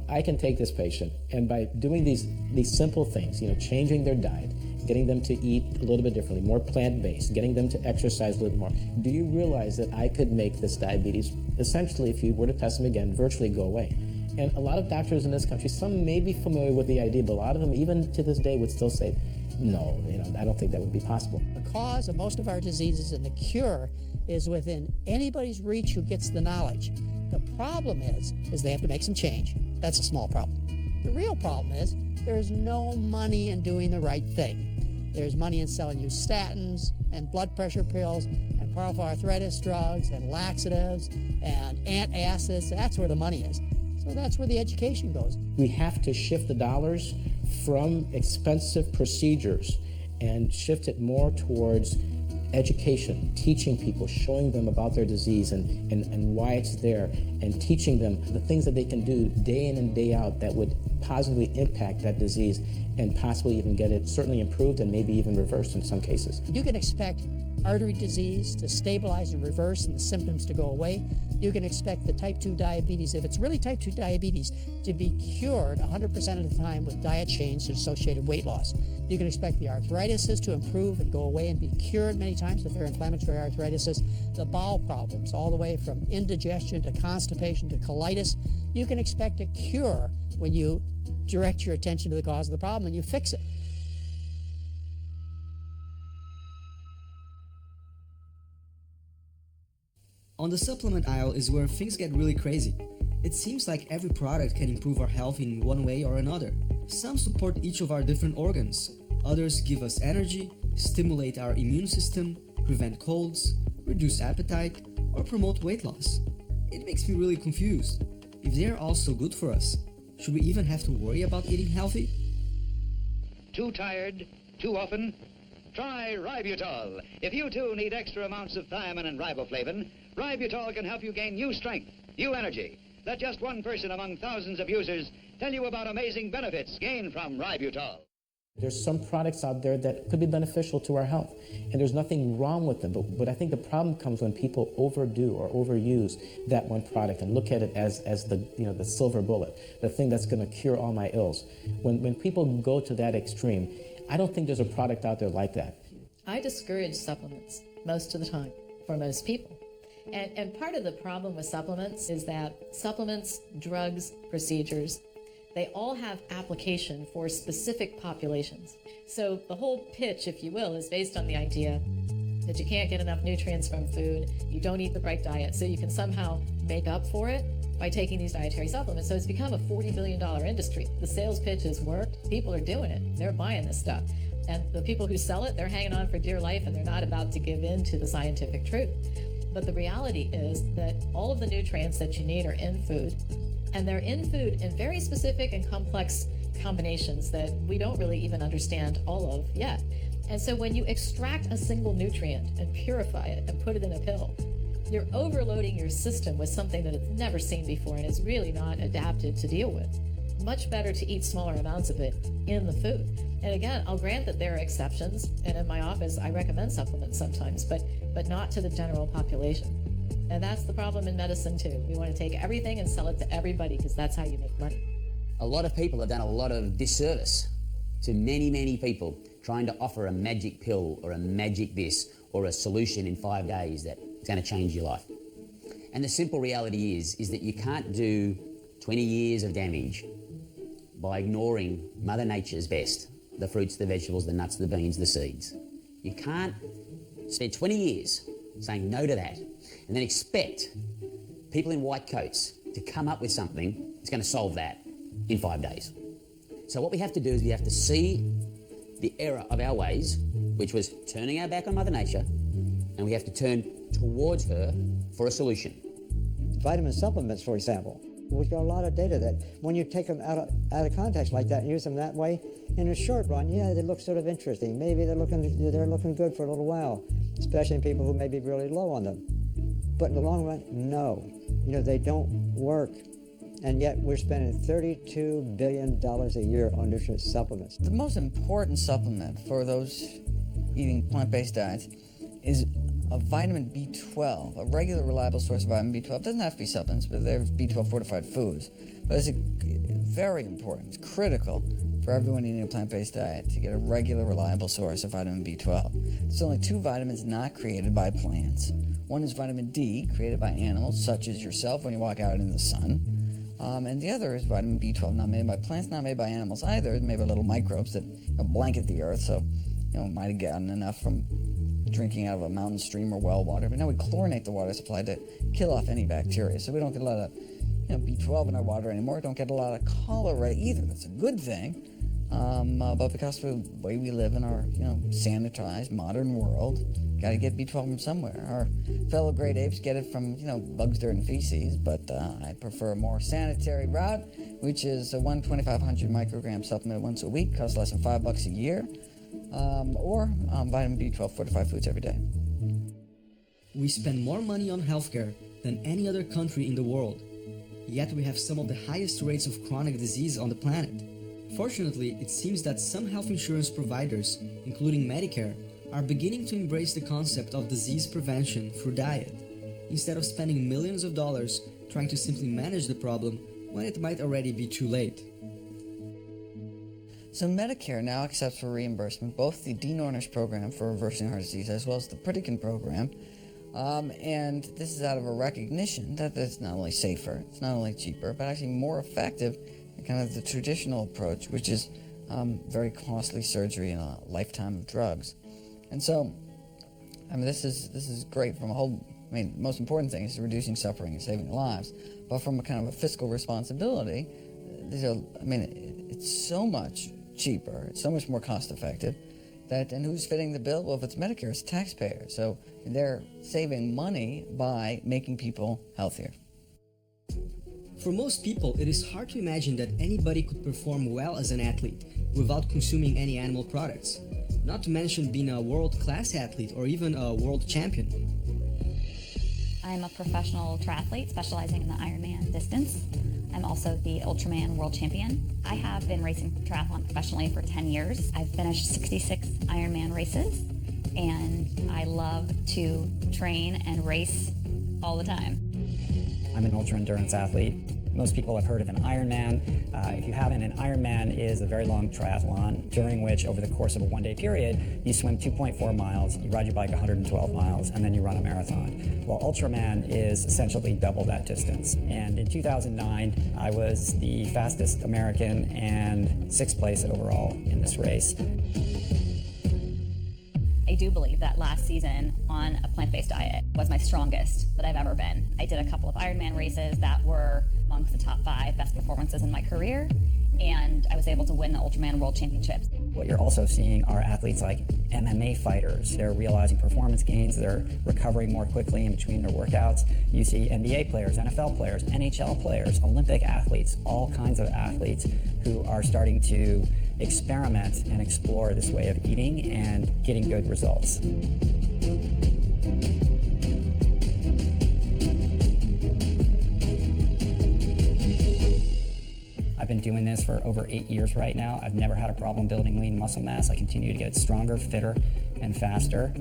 I can take this patient, and by doing these simple things, changing their diet, getting them to eat a little bit differently, more plant-based, getting them to exercise a little more, do you realize that I could make this diabetes, essentially, if you were to test them again, virtually go away? And a lot of doctors in this country, some may be familiar with the idea, but a lot of them, even to this day, would still say, no, I don't think that would be possible. The cause of most of our diseases and the cure is within anybody's reach who gets the knowledge. The problem is they have to make some change. That's a small problem. The real problem is there's no money in doing the right thing. There's money in selling you statins and blood pressure pills and powerful arthritis drugs and laxatives and antacids. That's where the money is. So that's where the education goes. We have to shift the dollars from expensive procedures and shift it more towards education, teaching people, showing them about their disease and why it's there, and teaching them the things that they can do day in and day out that would positively impact that disease and possibly even get it certainly improved and maybe even reversed in some cases. You can expect artery disease to stabilize and reverse and the symptoms to go away. You can expect the type 2 diabetes, if it's really type 2 diabetes, to be cured 100% of the time with diet change and associated weight loss. You can expect the arthritis to improve and go away and be cured many times if they're inflammatory arthritis. The bowel problems, all the way from indigestion to constipation to colitis, you can expect a cure when you direct your attention to the cause of the problem and you fix it. On the supplement aisle is where things get really crazy. It seems like every product can improve our health in one way or another. Some support each of our different organs. Others give us energy, stimulate our immune system, prevent colds, reduce appetite, or promote weight loss. It makes me really confused. If they are all so good for us, should we even have to worry about eating healthy? Too tired? Too often? Try Ributol. If you too need extra amounts of thiamine and riboflavin, Ributol can help you gain new strength, new energy. Let just one person among thousands of users tell you about amazing benefits gained from Ributol. There's some products out there that could be beneficial to our health, and there's nothing wrong with them, but I think the problem comes when people overdo or overuse that one product and look at it as the silver bullet, the thing that's going to cure all my ills. When people go to that extreme, I don't think there's a product out there like that. I discourage supplements most of the time for most people. And part of the problem with supplements is that supplements, drugs, procedures, they all have application for specific populations. So the whole pitch, if you will, is based on the idea that you can't get enough nutrients from food, you don't eat the right diet, so you can somehow make up for it by taking these dietary supplements. So it's become a $40 billion industry. The sales pitch has worked. People are doing it. They're buying this stuff. And the people who sell it, they're hanging on for dear life, and they're not about to give in to the scientific truth. But the reality is that all of the nutrients that you need are in food, and they're in food in very specific and complex combinations that we don't really even understand all of yet. And so when you extract a single nutrient and purify it and put it in a pill, you're overloading your system with something that it's never seen before and is really not adapted to deal with. Much better to eat smaller amounts of it in the food. And again, I'll grant that there are exceptions, and in my office I recommend supplements sometimes, but not to the general population. And that's the problem in medicine too. We want to take everything and sell it to everybody because that's how you make money. A lot of people have done a lot of disservice to many, many people trying to offer a magic pill or a magic this or a solution in 5 days that's going to change your life. And the simple reality is that you can't do 20 years of damage by ignoring Mother Nature's best, the fruits, the vegetables, the nuts, the beans, the seeds. You can't spend 20 years saying no to that and then expect people in white coats to come up with something that's going to solve that in 5 days. So what we have to do is we have to see the error of our ways, which was turning our back on Mother Nature, and we have to turn towards her for a solution. Vitamin supplements, for example. We've got a lot of data that when you take them out of context like that and use them that way, in a short run, yeah, they look sort of interesting. Maybe they're looking good for a little while, especially in people who may be really low on them. But in the long run, no. They don't work. And yet we're spending $32 billion a year on nutrition supplements. The most important supplement for those eating plant-based diets is of vitamin B12, a regular reliable source of vitamin B12. It doesn't have to be supplements, but there's B12 fortified foods. But it's very important, it's critical for everyone eating a plant-based diet to get a regular reliable source of vitamin B12. There's only two vitamins not created by plants. One is vitamin D, created by animals, such as yourself when you walk out in the sun. And the other is vitamin B12, not made by plants, not made by animals either. It's made by little microbes that blanket the earth, so might have gotten enough from drinking out of a mountain stream or well water. But now we chlorinate the water supply to kill off any bacteria, so we don't get a lot of B12 in our water anymore. Don't get a lot of cholera either. That's a good thing. But because of the way we live in our sanitized modern world, got to get B12 from somewhere. Our fellow great apes get it from bugs, dirt, and feces, but I prefer a more sanitary route, which is a 2,500 microgram supplement once a week, costs less than $5 a year, or vitamin B12 fortified foods every day. We spend more money on healthcare than any other country in the world, yet we have some of the highest rates of chronic disease on the planet. Fortunately, it seems that some health insurance providers, including Medicare, are beginning to embrace the concept of disease prevention through diet, instead of spending millions of dollars trying to simply manage the problem when it might already be too late. So Medicare now accepts for reimbursement both the Dean Ornish program for reversing heart disease as well as the Pritikin program, and this is out of a recognition that it's not only safer, it's not only cheaper, but actually more effective than kind of the traditional approach, which is very costly surgery and a lifetime of drugs. And so, this is great from a whole. Most important thing is reducing suffering and saving lives. But from a kind of a fiscal responsibility, it's so much cheaper, it's so much more cost effective. And who's fitting the bill? Well, if it's Medicare, it's taxpayers. So they're saving money by making people healthier. For most people, it is hard to imagine that anybody could perform well as an athlete without consuming any animal products. Not to mention being a world-class athlete or even a world champion. I'm a professional triathlete specializing in the Ironman distance. I'm also the Ultraman world champion. I have been racing triathlon professionally for 10 years. I've finished 66 Ironman races, and I love to train and race all the time. I'm an ultra-endurance athlete. Most people have heard of an Ironman. If you haven't, an Ironman is a very long triathlon during which, over the course of a one-day period, you swim 2.4 miles, you ride your bike 112 miles, and then you run a marathon. Well, Ultraman is essentially double that distance. And in 2009, I was the fastest American and 6th place overall in this race. I do believe that last season on a plant-based diet was my strongest that I've ever been. I did a couple of Ironman races that were amongst the top 5 best performances in my career, and I was able to win the Ultraman World Championships. What you're also seeing are athletes like MMA fighters. They're realizing performance gains. They're recovering more quickly in between their workouts. You see NBA players, NFL players, NHL players, Olympic athletes, all kinds of athletes who are starting to experiment and explore this way of eating and getting good results. I've been doing this for over 8 years right now. I've never had a problem building lean muscle mass. I continue to get stronger, fitter, and faster,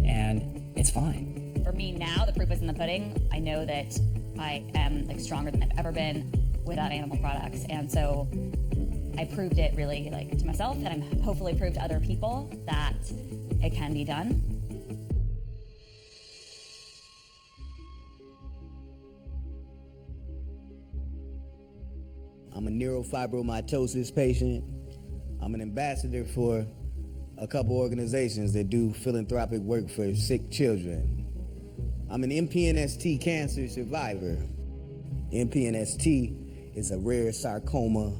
and it's fine. For me now, the proof is in the pudding. I know that I am stronger than I've ever been without animal products, and so I proved it really to myself, and I'm hopefully proved to other people that it can be done. I'm a neurofibromatosis patient. I'm an ambassador for a couple organizations that do philanthropic work for sick children. I'm an MPNST cancer survivor. MPNST is a rare sarcoma.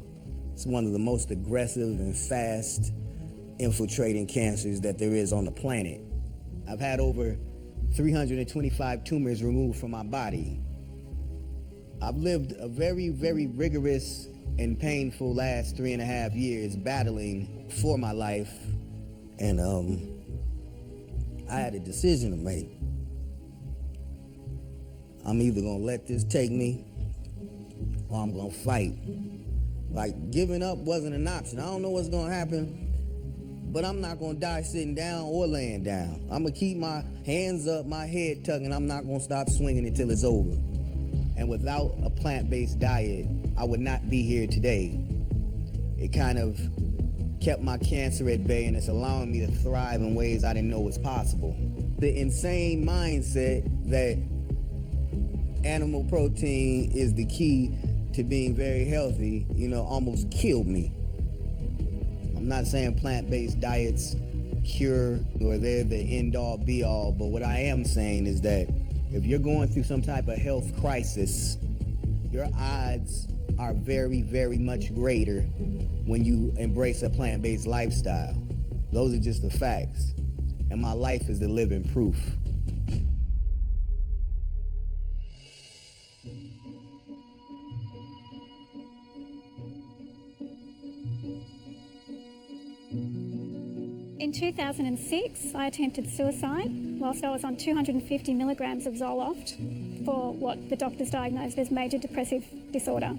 It's one of the most aggressive and fast infiltrating cancers that there is on the planet. I've had over 325 tumors removed from my body. I've lived a very, very rigorous and painful last 3.5 years battling for my life, and I had a decision to make. I'm either gonna let this take me or I'm gonna fight. Giving up wasn't an option. I don't know what's gonna happen, but I'm not gonna die sitting down or laying down. I'm gonna keep my hands up, my head tucked, and I'm not gonna stop swinging until it's over. And without a plant-based diet, I would not be here today. It kind of kept my cancer at bay, and it's allowing me to thrive in ways I didn't know was possible. The insane mindset that animal protein is the key to being very healthy, almost killed me. I'm not saying plant-based diets cure or they're the end-all be-all, but what I am saying is that if you're going through some type of health crisis, your odds are very, very much greater when you embrace a plant-based lifestyle. Those are just the facts. And my life is the living proof. In 2006, I attempted suicide whilst I was on 250 milligrams of Zoloft for what the doctors diagnosed as major depressive disorder.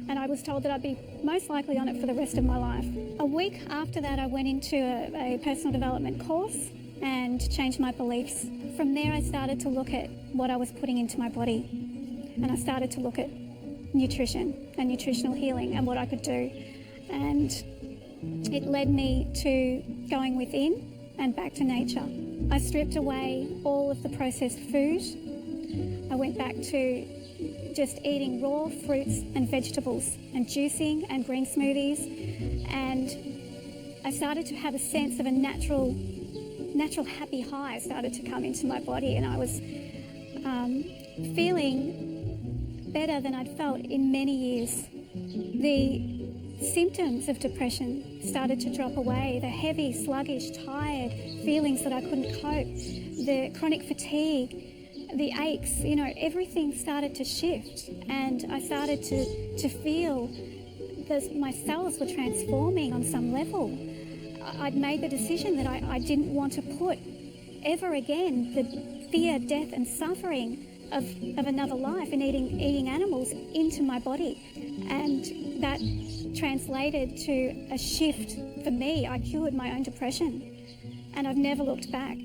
And I was told that I'd be most likely on it for the rest of my life. A week after that, I went into a personal development course and changed my beliefs. From there, I started to look at what I was putting into my body. And I started to look at nutrition and nutritional healing and what I could do. And it led me to going within and back to nature. I stripped away all of the processed food. I went back to just eating raw fruits and vegetables and juicing and green smoothies. And I started to have a sense of a natural happy high started to come into my body, and I was feeling better than I'd felt in many years. The symptoms of depression started to drop away. The heavy, sluggish, tired feelings that I couldn't cope, the chronic fatigue, the aches, everything started to shift. And I started to feel that my cells were transforming on some level. I'd made the decision that I didn't want to put ever again the fear, death and suffering of another life and eating animals into my body. And that translated to a shift for me. I cured my own depression and I've never looked back.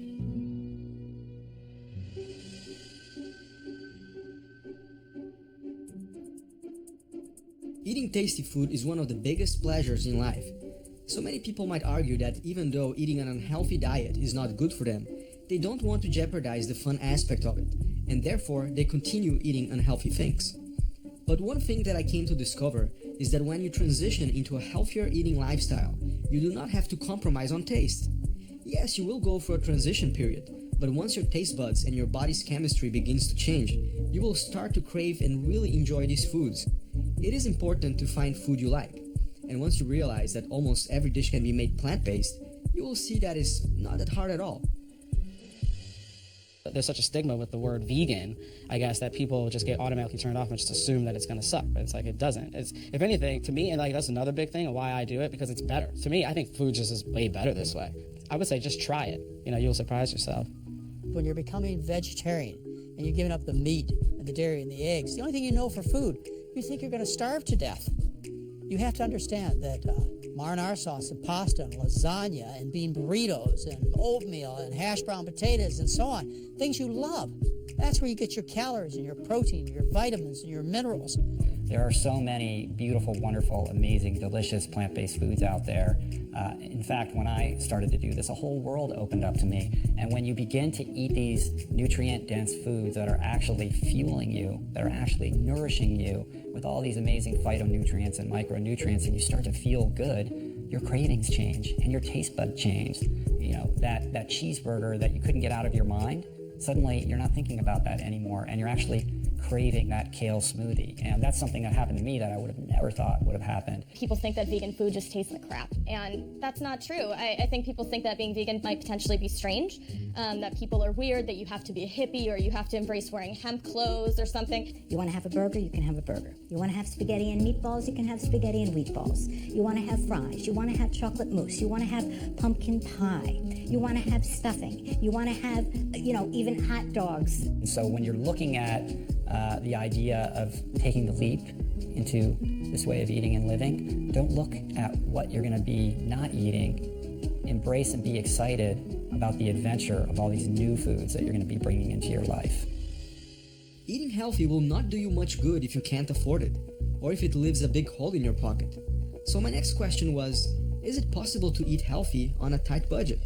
Eating tasty food is one of the biggest pleasures in life. So many people might argue that even though eating an unhealthy diet is not good for them, they don't want to jeopardize the fun aspect of it, and therefore they continue eating unhealthy things. But one thing that I came to discover is that when you transition into a healthier eating lifestyle, you do not have to compromise on taste. Yes, you will go through a transition period, but once your taste buds and your body's chemistry begins to change, you will start to crave and really enjoy these foods. It is important to find food you like, and once you realize that almost every dish can be made plant-based, you will see that it's not that hard at all. There's such a stigma with the word vegan, I guess, that people just get automatically turned off and just assume that it's going to suck. But it's like, it doesn't. It's, if anything, to me, and like that's another big thing of why I do it, because it's better. To me, I think food just is way better this way. I would say just try it. You'll surprise yourself. When you're becoming vegetarian and you're giving up the meat and the dairy and the eggs, the only thing you know for food, you think you're going to starve to death. You have to understand that marinara sauce and pasta and lasagna and bean burritos and oatmeal and hash brown potatoes and so on, things you love. That's where you get your calories and your protein, your vitamins and your minerals. There are so many beautiful, wonderful, amazing, delicious plant-based foods out there. In fact, when I started to do this, a whole world opened up to me. And when you begin to eat these nutrient-dense foods that are actually fueling you, that are actually nourishing you with all these amazing phytonutrients and micronutrients, and you start to feel good, your cravings change and your taste bud change. That cheeseburger that you couldn't get out of your mind, suddenly you're not thinking about that anymore, and you're actually craving that kale smoothie. And that's something that happened to me that I would have never thought would have happened. People think that vegan food just tastes like crap, and that's not true. I think people think that being vegan might potentially be strange, that people are weird, that you have to be a hippie or you have to embrace wearing hemp clothes or something. You want to have a burger, you can have a burger. You want to have spaghetti and meatballs, you can have spaghetti and meatballs. You want to have fries, you want to have chocolate mousse, you want to have pumpkin pie, you want to have stuffing, you want to have, even hot dogs. And so when you're looking at the idea of taking the leap into this way of eating and living, don't look at what you're going to be not eating. embrace and be excited about the adventure of all these new foods that you're going to be bringing into your life. Eating healthy will not do you much good if you can't afford it, or if it leaves a big hole in your pocket. So my next question was, is it possible to eat healthy on a tight budget?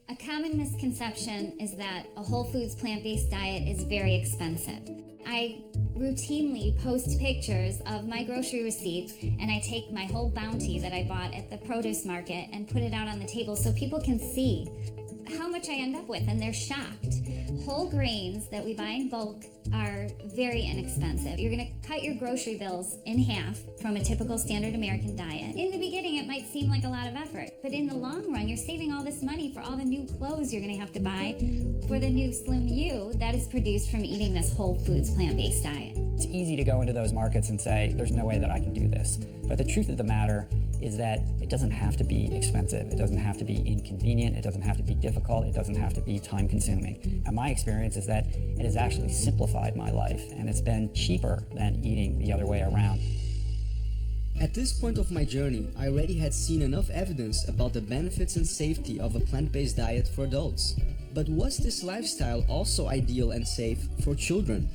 A common misconception is that a whole foods plant-based diet is very expensive. I routinely post pictures of my grocery receipts, and I take my whole bounty that I bought at the produce market and put it out on the table so people can see how much I end up with, and they're shocked. Whole grains that we buy in bulk are very inexpensive. You're going to cut your grocery bills in half from a typical standard American diet. In the beginning, it might seem like a lot of effort, but in the long run, you're saving all this money for all the new clothes you're going to have to buy for the new slim you that is produced from eating this whole foods plant-based diet. It's easy to go into those markets and say, there's no way that I can do this. But the truth of the matter is that it doesn't have to be expensive. It doesn't have to be inconvenient. It doesn't have to be difficult. It doesn't have to be time consuming. And my experience is that it has actually simplified my life, and it's been cheaper than eating the other way around. At this point of my journey, I already had seen enough evidence about the benefits and safety of a plant-based diet for adults. But was this lifestyle also ideal and safe for children?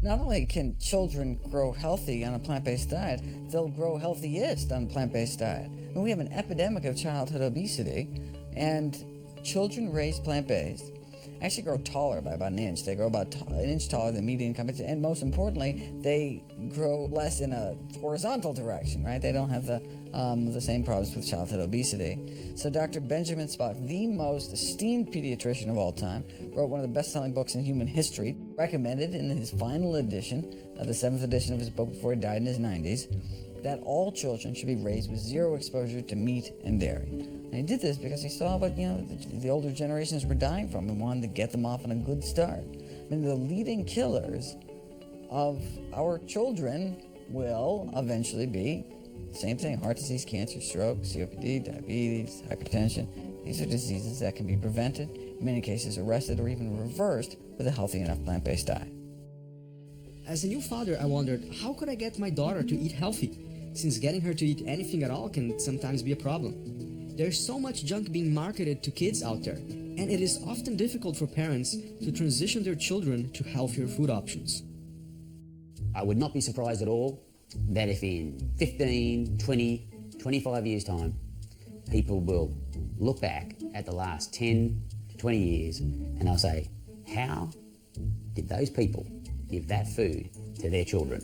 Not only can children grow healthy on a plant-based diet, they'll grow healthiest on a plant-based diet. And we have an epidemic of childhood obesity, and children raised plant-based actually grow taller by about an inch. They grow about an inch taller than median income, and most importantly, they grow less in a horizontal direction, right? They don't have the same problems with childhood obesity. So Dr. Benjamin Spock, the most esteemed pediatrician of all time, wrote one of the best-selling books in human history, recommended in his final edition, the 7th edition of his book before he died in his 90s, that all children should be raised with zero exposure to meat and dairy. And he did this because he saw what the older generations were dying from and wanted to get them off on a good start. I mean, the leading killers of our children will eventually be the same thing: heart disease, cancer, stroke, COPD, diabetes, hypertension. These are diseases that can be prevented, in many cases arrested or even reversed with a healthy enough plant-based diet. As a new father, I wondered, how could I get my daughter to eat healthy, since getting her to eat anything at all can sometimes be a problem. There's so much junk being marketed to kids out there, and it is often difficult for parents to transition their children to healthier food options. I would not be surprised at all that if in 15, 20, 25 years' time, people will look back at the last 10 to 20 years and they'll say, how did those people give that food to their children?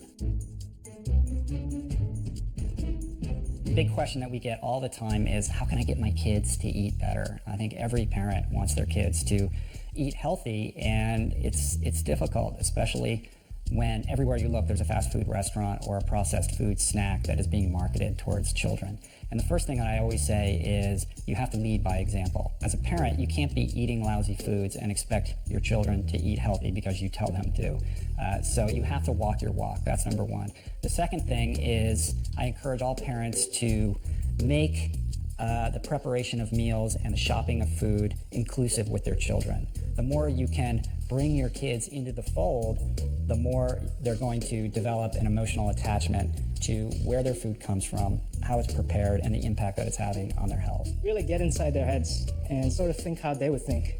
The big question that we get all the time is, how can I get my kids to eat better? I think every parent wants their kids to eat healthy, and it's difficult, especially when everywhere you look there's a fast food restaurant or a processed food snack that is being marketed towards children. And the first thing that I always say is you have to lead by example. As a parent, you can't be eating lousy foods and expect your children to eat healthy because you tell them to. So you have to walk your walk. That's number one. The second thing is I encourage all parents to make the preparation of meals and the shopping of food inclusive with their children. The more you can bring your kids into the fold, the more they're going to develop an emotional attachment to where their food comes from, how it's prepared, and the impact that it's having on their health. Really get inside their heads and sort of think how they would think.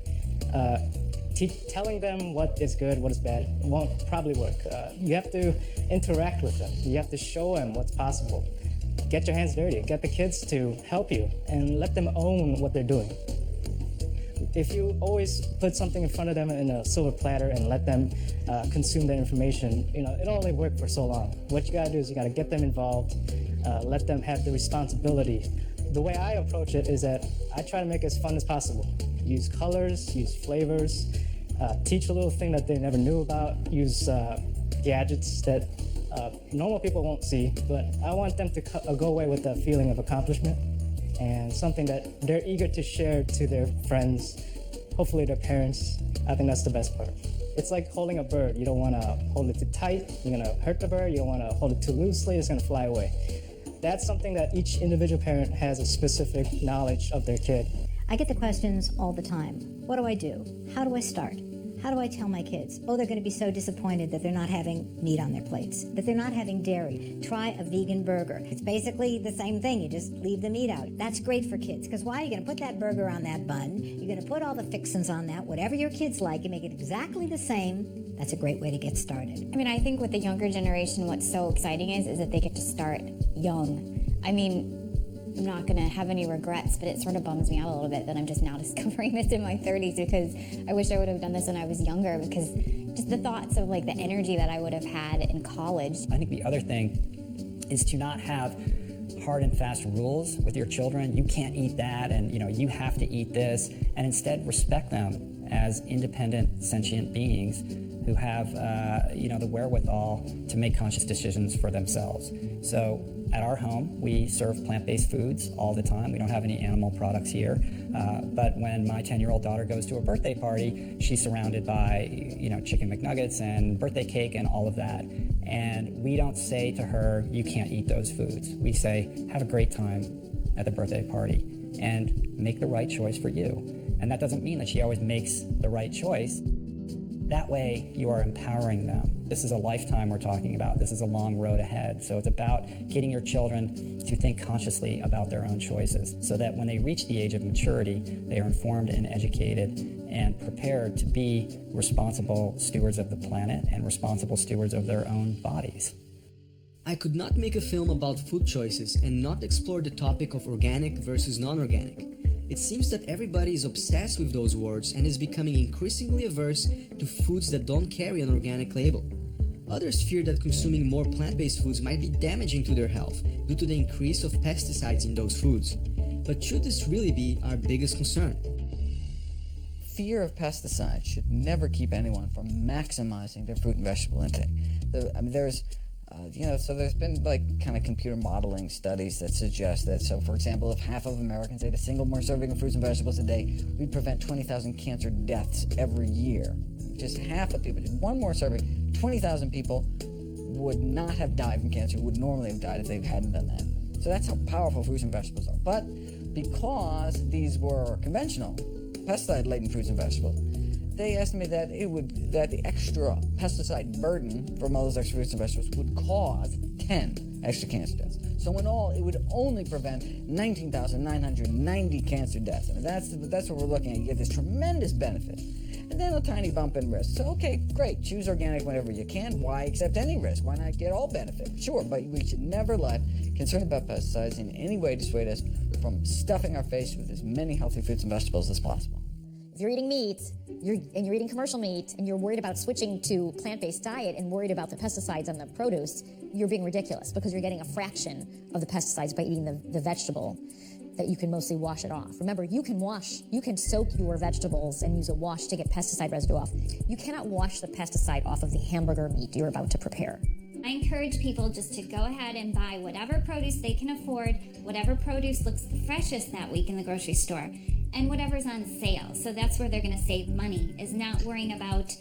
Telling them what is good, what is bad, won't probably work. You have to interact with them. You have to show them what's possible. Get your hands dirty. Get the kids to help you and let them own what they're doing. If you always put something in front of them in a silver platter and let them consume that information, it'll only work for so long. What you gotta do is you gotta get them involved, let them have the responsibility. The way I approach it is that I try to make it as fun as possible. Use colors, use flavors, teach a little thing that they never knew about, use gadgets that normal people won't see, but I want them to go away with a feeling of accomplishment and something that they're eager to share to their friends, hopefully their parents. I think that's the best part. It's like holding a bird. You don't want to hold it too tight. You're going to hurt the bird. You don't want to hold it too loosely. It's going to fly away. That's something that each individual parent has a specific knowledge of their kid. I get the questions all the time. What do I do? How do I start? How do I tell my kids? Oh, they're going to be so disappointed that they're not having meat on their plates, that they're not having dairy. Try a vegan burger. It's basically the same thing. You just leave the meat out. That's great for kids, because why? You're going to put that burger on that bun. You're going to put all the fixins on that. Whatever your kids like, you make it exactly the same. That's a great way to get started. I mean, I think with the younger generation, what's so exciting is that they get to start young. I mean, I'm not going to have any regrets, but it sort of bums me out a little bit that I'm just now discovering this in my 30s, because I wish I would have done this when I was younger, because just the thoughts of like the energy that I would have had in college. I think the other thing is to not have hard and fast rules with your children. You can't eat that, and you have to eat this, and instead respect them as independent, sentient beings who have the wherewithal to make conscious decisions for themselves. So at our home, we serve plant-based foods all the time. We don't have any animal products here. But when my 10-year-old daughter goes to a birthday party, she's surrounded by, chicken McNuggets and birthday cake and all of that. And we don't say to her, you can't eat those foods. We say, have a great time at the birthday party and make the right choice for you. And that doesn't mean that she always makes the right choice. That way, you are empowering them. This is a lifetime we're talking about. This is a long road ahead. So it's about getting your children to think consciously about their own choices so that when they reach the age of maturity, they are informed and educated and prepared to be responsible stewards of the planet and responsible stewards of their own bodies. I could not make a film about food choices and not explore the topic of organic versus non-organic. It seems that everybody is obsessed with those words and is becoming increasingly averse to foods that don't carry an organic label. Others fear that consuming more plant-based foods might be damaging to their health due to the increase of pesticides in those foods. But should this really be our biggest concern? Fear of pesticides should never keep anyone from maximizing their fruit and vegetable intake. There's been kind of computer modeling studies that suggest that, so for example, if half of Americans ate a single more serving of fruits and vegetables a day, we'd prevent 20,000 cancer deaths every year. Just half of people, just one more serving, 20,000 people would not have died from cancer, would normally have died if they hadn't done that. So that's how powerful fruits and vegetables are. But because these were conventional, pesticide-laden fruits and vegetables, they estimate that the extra pesticide burden from all those extra fruits and vegetables would cause 10 extra cancer deaths. So in all, it would only prevent 19,990 cancer deaths. I mean, that's what we're looking at. You get this tremendous benefit, and then a tiny bump in risk. So okay, great, choose organic whenever you can. Why accept any risk? Why not get all benefit? Sure, but we should never let concern about pesticides in any way dissuade us from stuffing our face with as many healthy fruits and vegetables as possible. If you're eating meat, you're eating commercial meat, and you're worried about switching to plant-based diet and worried about the pesticides on the produce, you're being ridiculous because you're getting a fraction of the pesticides by eating the vegetable that you can mostly wash it off. Remember, you can soak your vegetables and use a wash to get pesticide residue off. You cannot wash the pesticide off of the hamburger meat you're about to prepare. I encourage people just to go ahead and buy whatever produce they can afford, whatever produce looks the freshest that week in the grocery store, and whatever's on sale. So that's where they're going to save money, is not worrying about,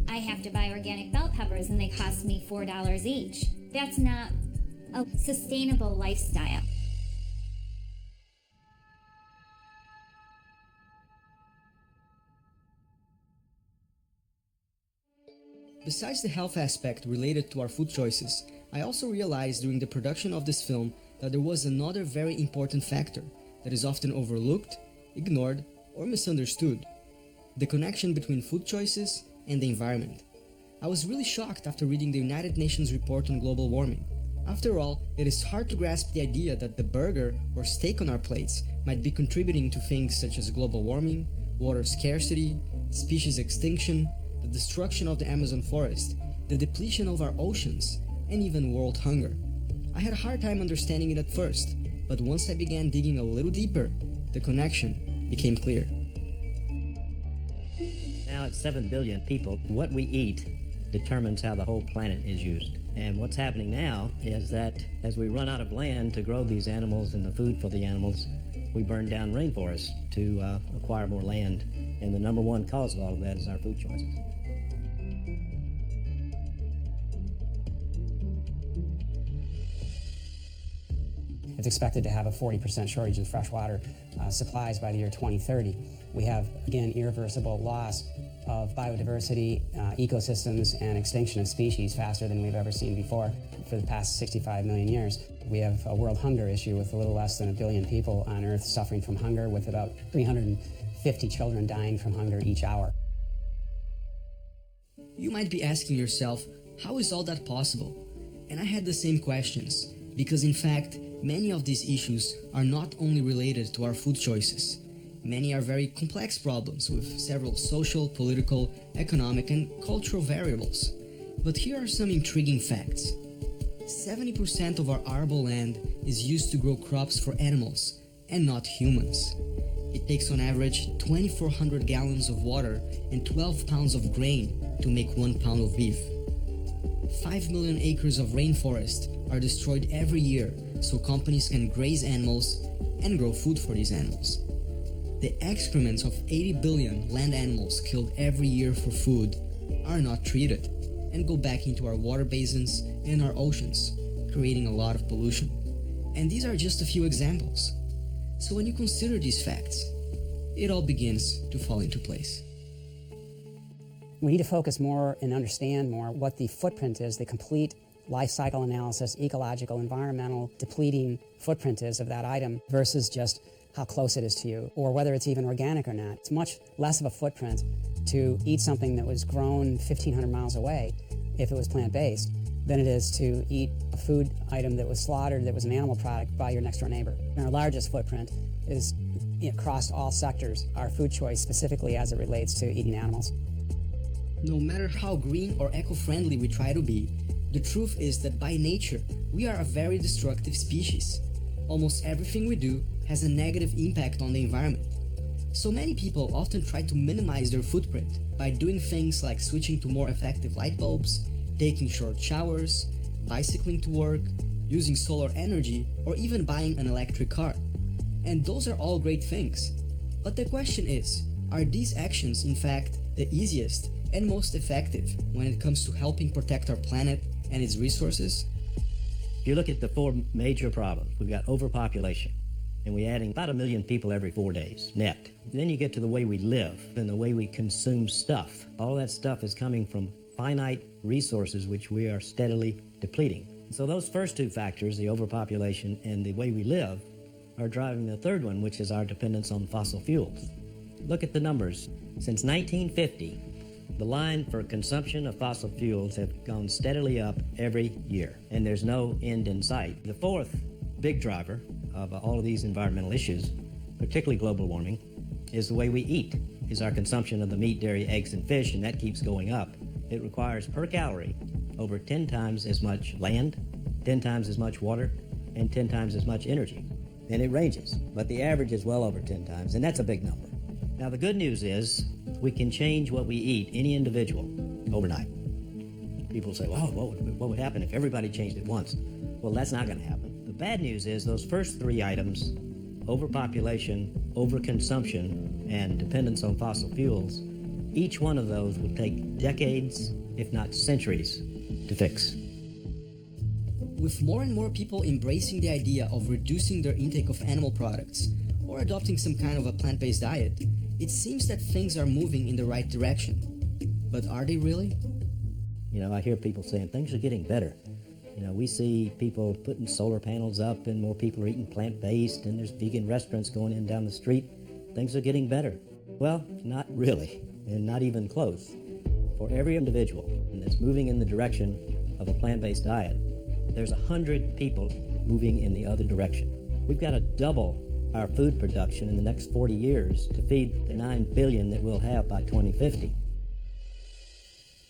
I have to buy organic bell peppers and they cost me $4 each. That's not a sustainable lifestyle. Besides the health aspect related to our food choices, I also realized during the production of this film that there was another very important factor that is often overlooked, ignored, or misunderstood: the connection between food choices and the environment. I was really shocked after reading the United Nations report on global warming. After all, it is hard to grasp the idea that the burger or steak on our plates might be contributing to things such as global warming, water scarcity, species extinction, the destruction of the Amazon forest, the depletion of our oceans, and even world hunger. I had a hard time understanding it at first, but once I began digging a little deeper, the connection became clear. Now it's 7 billion people. What we eat determines how the whole planet is used. And what's happening now is that as we run out of land to grow these animals and the food for the animals, we burn down rainforests to acquire more land. And the number one cause of all of that is our food choices. It's expected to have a 40% shortage in freshwater supplies by the year 2030. We have, again, irreversible loss of biodiversity, ecosystems, and extinction of species faster than we've ever seen before for the past 65 million years. We have a world hunger issue with a little less than 1 billion people on Earth suffering from hunger, with about 350 children dying from hunger each hour. You might be asking yourself, how is all that possible? And I had the same questions, because in fact, many of these issues are not only related to our food choices. Many are very complex problems with several social, political, economic, and cultural variables. But here are some intriguing facts. 70% of our arable land is used to grow crops for animals, and not humans. It takes on average 2,400 gallons of water and 12 pounds of grain to make 1 pound of beef. 5 million acres of rainforest are destroyed every year so companies can graze animals and grow food for these animals. The excrements of 80 billion land animals killed every year for food are not treated and go back into our water basins and our oceans, creating a lot of pollution. And these are just a few examples. So when you consider these facts, it all begins to fall into place. We need to focus more and understand more what the footprint is, the complete life cycle analysis, ecological, environmental, depleting footprint is of that item versus just how close it is to you, or whether it's even organic or not. It's much less of a footprint to eat something that was grown 1,500 miles away, if it was plant-based, than it is to eat a food item that was slaughtered, that was an animal product, by your next-door neighbor. And our largest footprint is across all sectors, our food choice specifically as it relates to eating animals. No matter how green or eco-friendly we try to be, the truth is that by nature, we are a very destructive species. Almost everything we do has a negative impact on the environment. So many people often try to minimize their footprint by doing things like switching to more effective light bulbs, taking short showers, bicycling to work, using solar energy, or even buying an electric car. And those are all great things. But the question is, are these actions in fact the easiest and most effective when it comes to helping protect our planet and its resources? If you look at the four major problems, we've got overpopulation, and we're adding about 1 million people every 4 days, net. Then you get to the way we live and the way we consume stuff. All that stuff is coming from finite resources which we are steadily depleting. So those first two factors, the overpopulation and the way we live, are driving the third one, which is our dependence on fossil fuels. Look at the numbers. Since 1950, the line for consumption of fossil fuels have gone steadily up every year, and there's no end in sight. The fourth big driver of all of these environmental issues, particularly global warming, is the way we eat, is our consumption of the meat, dairy, eggs, and fish, and that keeps going up. It requires per calorie over 10 times as much land, 10 times as much water, and 10 times as much energy. And it ranges, but the average is well over 10 times, and that's a big number. Now, the good news is we can change what we eat, any individual, overnight. People say, well, what would happen if everybody changed at once? Well, that's not going to happen. The bad news is those first three items, overpopulation, overconsumption, and dependence on fossil fuels, each one of those will take decades, if not centuries, to fix. With more and more people embracing the idea of reducing their intake of animal products or adopting some kind of a plant-based diet, it seems that things are moving in the right direction. But are they really? You know, I hear people saying things are getting better. You know, we see people putting solar panels up and more people are eating plant-based and there's vegan restaurants going in down the street. Things are getting better. Well, not really, and not even close. For every individual that's moving in the direction of a plant-based diet, there's 100 people moving in the other direction. We've got to double our food production in the next 40 years to feed the 9 billion that we'll have by 2050.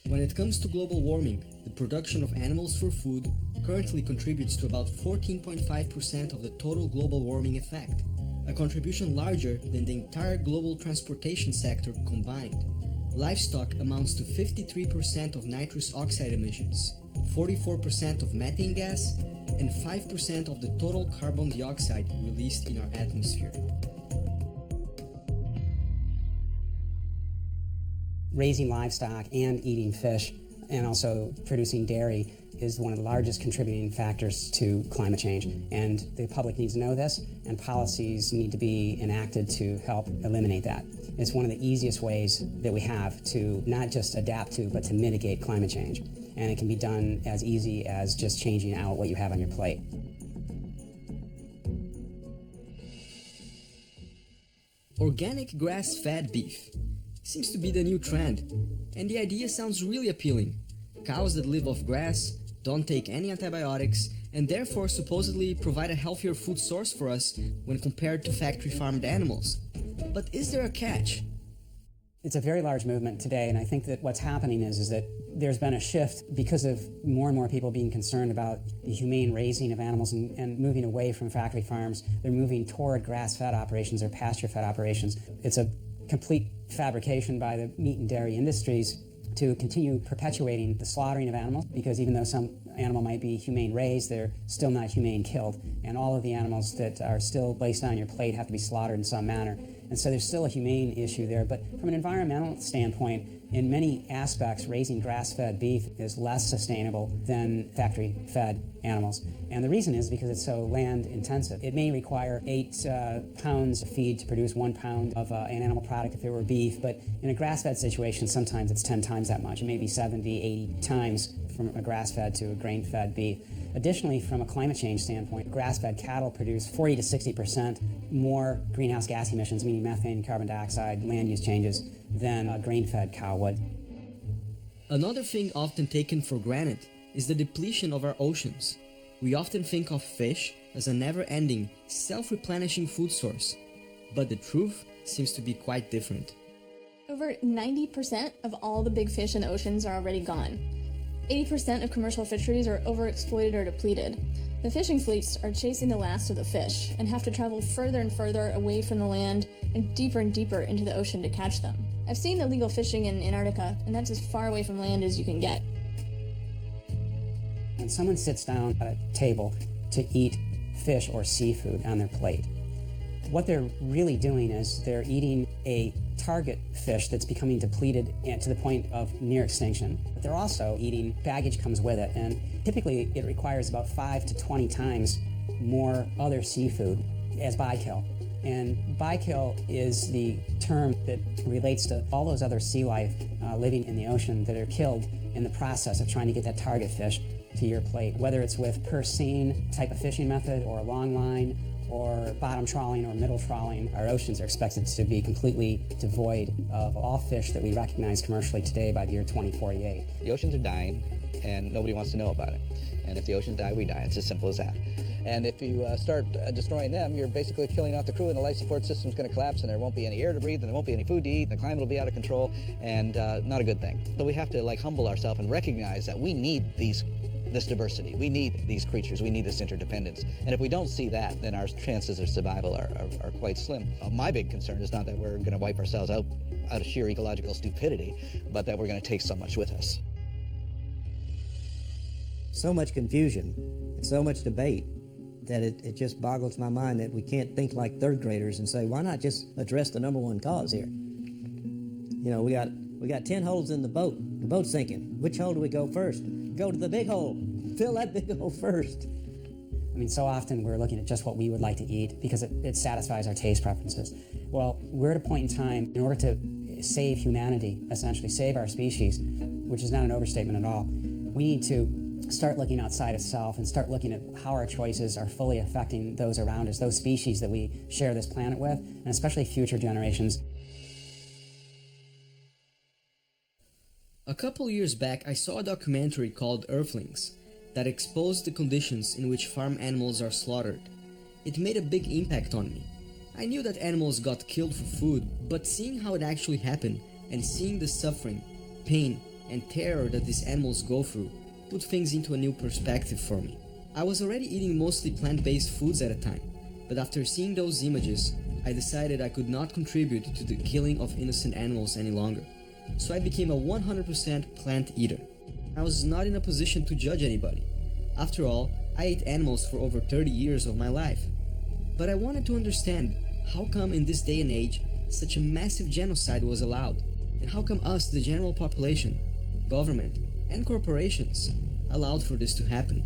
When it comes to global warming, the production of animals for food currently contributes to about 14.5% of the total global warming effect, a contribution larger than the entire global transportation sector combined. Livestock amounts to 53% of nitrous oxide emissions, 44% of methane gas, and 5% of the total carbon dioxide released in our atmosphere. Raising livestock and eating fish and also producing dairy is one of the largest contributing factors to climate change, and the public needs to know this, and policies need to be enacted to help eliminate that. It's one of the easiest ways that we have to not just adapt to, but to mitigate climate change. And it can be done as easy as just changing out what you have on your plate. Organic grass-fed beef seems to be the new trend, and the idea sounds really appealing. Cows that live off grass, don't take any antibiotics, and therefore supposedly provide a healthier food source for us when compared to factory-farmed animals. But is there a catch? It's a very large movement today, and I think that what's happening is that there's been a shift because of more and more people being concerned about the humane raising of animals and moving away from factory farms. They're moving toward grass-fed operations or pasture-fed operations. It's a complete fabrication by the meat and dairy industries to continue perpetuating the slaughtering of animals, because even though some animal might be humane raised, they're still not humane killed. And all of the animals that are still placed on your plate have to be slaughtered in some manner. And so there's still a humane issue there. But from an environmental standpoint, in many aspects, raising grass-fed beef is less sustainable than factory-fed animals. And the reason is because it's so land-intensive. It may require 8 pounds of feed to produce 1 pound of an animal product if it were beef, but in a grass-fed situation, sometimes it's 10 times that much. It may be 70, 80 times from a grass-fed to a grain-fed beef. Additionally, from a climate change standpoint, grass-fed cattle produce 40 to 60% more greenhouse gas emissions, meaning methane, carbon dioxide, land use changes, than a grain-fed cow would. Another thing often taken for granted is the depletion of our oceans. We often think of fish as a never-ending, self-replenishing food source, but the truth seems to be quite different. Over 90% of all the big fish in the oceans are already gone. 80% of commercial fisheries are overexploited or depleted. The fishing fleets are chasing the last of the fish and have to travel further and further away from the land and deeper into the ocean to catch them. I've seen illegal fishing in Antarctica, and that's as far away from land as you can get. When someone sits down at a table to eat fish or seafood on their plate, what they're really doing is they're eating a target fish that's becoming depleted to the point of near extinction. But they're also eating baggage comes with it, and typically it requires about 5 to 20 times more other seafood as bykill. And bykill is the term that relates to all those other sea life living in the ocean that are killed in the process of trying to get that target fish to your plate, whether it's with purse seine type of fishing method or long line or bottom trawling or middle trawling. Our oceans are expected to be completely devoid of all fish that we recognize commercially today by the year 2048. The oceans are dying, and nobody wants to know about it. And if the oceans die, we die. It's as simple as that. And if you start destroying them, you're basically killing off the crew, and the life support system's going to collapse, and there won't be any air to breathe, and there won't be any food to eat, and the climate will be out of control, and not a good thing. So we have to humble ourselves and recognize that we need this diversity. We need these creatures. We need this interdependence. And if we don't see that, then our chances of survival are quite slim. My big concern is not that we're going to wipe ourselves out of sheer ecological stupidity, but that we're going to take so much with us. So much confusion and so much debate that it just boggles my mind that we can't think like third graders and say, why not just address the number one cause here? You know, we got 10 holes in the boat. The boat's sinking. Which hole do we go first? Go to the big hole. Fill that big hole first. I mean, so often we're looking at just what we would like to eat because it satisfies our taste preferences. Well, we're at a point in time, in order to save humanity, essentially save our species, which is not an overstatement at all, we need to start looking outside of self and start looking at how our choices are fully affecting those around us, those species that we share this planet with, and especially future generations. A couple years back, I saw a documentary called Earthlings that exposed the conditions in which farm animals are slaughtered. It made a big impact on me. I knew that animals got killed for food, but seeing how it actually happened and seeing the suffering, pain, and terror that these animals go through put things into a new perspective for me. I was already eating mostly plant-based foods at a time, but after seeing those images, I decided I could not contribute to the killing of innocent animals any longer. So I became a 100% plant eater. I was not in a position to judge anybody. After all, I ate animals for over 30 years of my life. But I wanted to understand how come in this day and age such a massive genocide was allowed, and how come us, the general population, government, and corporations allowed for this to happen.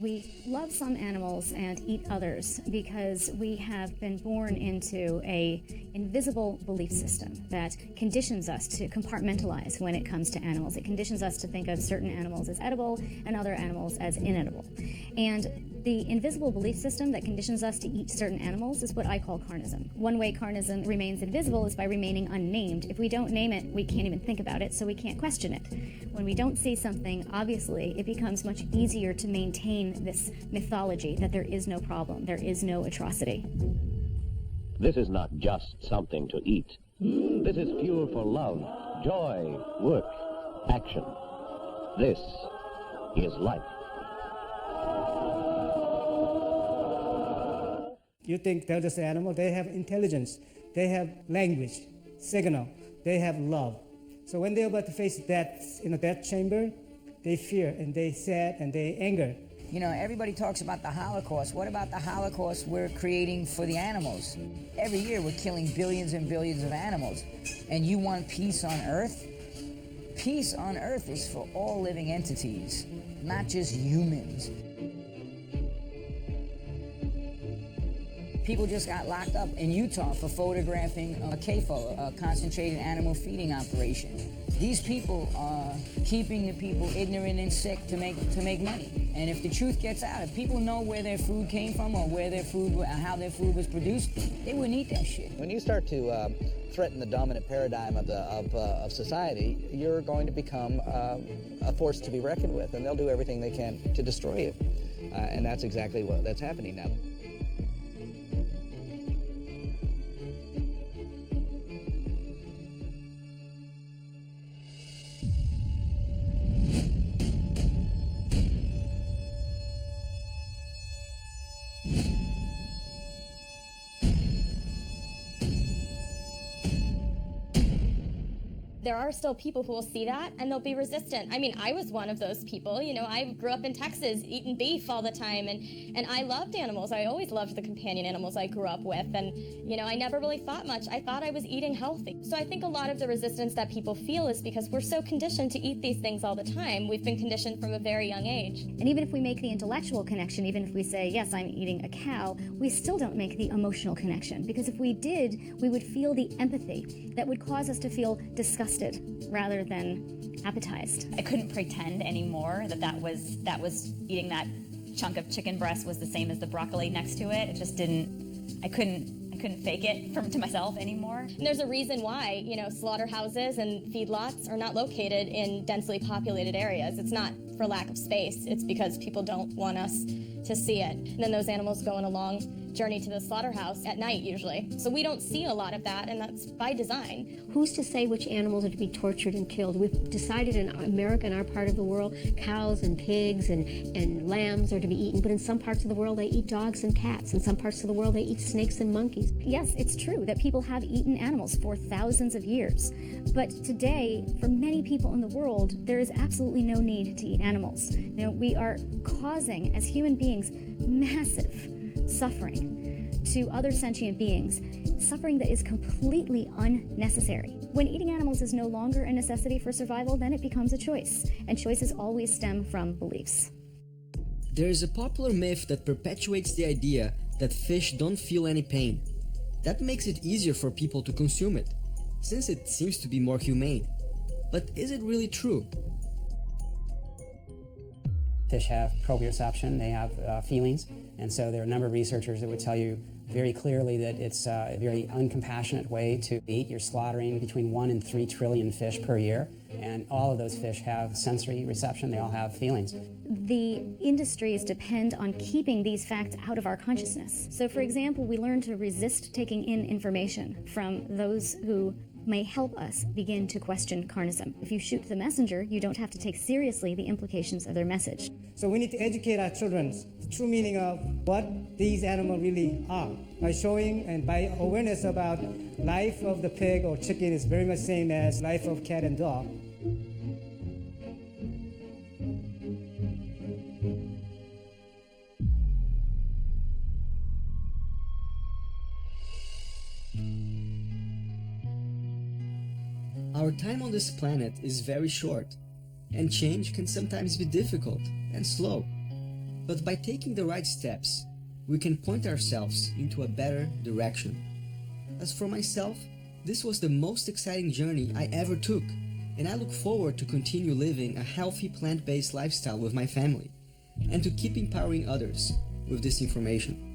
We love some animals and eat others because we have been born into an invisible belief system that conditions us to compartmentalize when it comes to animals. It conditions us to think of certain animals as edible and other animals as inedible. And the invisible belief system that conditions us to eat certain animals is what I call carnism. One way carnism remains invisible is by remaining unnamed. If we don't name it, we can't even think about it, so we can't question it. When we don't see something, obviously, it becomes much easier to maintain this mythology that there is no problem, there is no atrocity. This is not just something to eat. This is fuel for love, joy, work, action. This is life. You think they're just animals? They have intelligence, they have language, signal, they have love. So when they're about to face death in a death chamber, they fear and they sad and they anger. You know, everybody talks about the Holocaust. What about the Holocaust we're creating for the animals? Every year we're killing billions and billions of animals. And you want peace on Earth? Peace on Earth is for all living entities, not just humans. People just got locked up in Utah for photographing a CAFO, a concentrated animal feeding operation. These people are keeping the people ignorant and sick to make money. And if the truth gets out, if people know where their food came from or where their food, how their food was produced, they wouldn't eat that shit. When you start to threaten the dominant paradigm of society, you're going to become a force to be reckoned with, and they'll do everything they can to destroy you. And that's exactly that's happening now. There are still people who will see that and they'll be resistant. I mean, I was one of those people. You know, I grew up in Texas eating beef all the time, and I loved animals. I always loved the companion animals I grew up with, and, you know, I never really thought much. I thought I was eating healthy. So I think a lot of the resistance that people feel is because we're so conditioned to eat these things all the time. We've been conditioned from a very young age. And even if we make the intellectual connection, even if we say, yes, I'm eating a cow, we still don't make the emotional connection. Because if we did, we would feel the empathy that would cause us to feel disgusted rather than appetized. I couldn't pretend anymore that was eating that chunk of chicken breast was the same as the broccoli next to it. It just didn't. I couldn't fake it to myself anymore. And there's a reason why, you know, slaughterhouses and feedlots are not located in densely populated areas. It's not for lack of space. It's because people don't want us to see it. And then those animals go on a long journey to the slaughterhouse at night usually. So we don't see a lot of that, and that's by design. Who's to say which animals are to be tortured and killed? We've decided in America, in our part of the world, cows and pigs and lambs are to be eaten, but in some parts of the world they eat dogs and cats. In some parts of the world they eat snakes and monkeys. Yes, it's true that people have eaten animals for thousands of years. But today, for many people in the world, there is absolutely no need to eat animals. You know, we are causing, as human beings, massive suffering to other sentient beings, suffering that is completely unnecessary. When eating animals is no longer a necessity for survival, then it becomes a choice, and choices always stem from beliefs. There is a popular myth that perpetuates the idea that fish don't feel any pain. That makes it easier for people to consume it, since it seems to be more humane. But is it really true? Fish have proprioception, they have feelings, and so there are a number of researchers that would tell you very clearly that it's a very uncompassionate way to eat. You're slaughtering between 1 and 3 trillion fish per year, and all of those fish have sensory reception, they all have feelings. The industries depend on keeping these facts out of our consciousness. So, for example, we learn to resist taking in information from those who may help us begin to question carnism. If you shoot the messenger, you don't have to take seriously the implications of their message. So we need to educate our children the true meaning of what these animals really are. By showing and by awareness about life of the pig or chicken is very much the same as life of cat and dog. Our time on this planet is very short, and change can sometimes be difficult and slow. But by taking the right steps, we can point ourselves into a better direction. As for myself, this was the most exciting journey I ever took, and I look forward to continue living a healthy plant-based lifestyle with my family, and to keep empowering others with this information.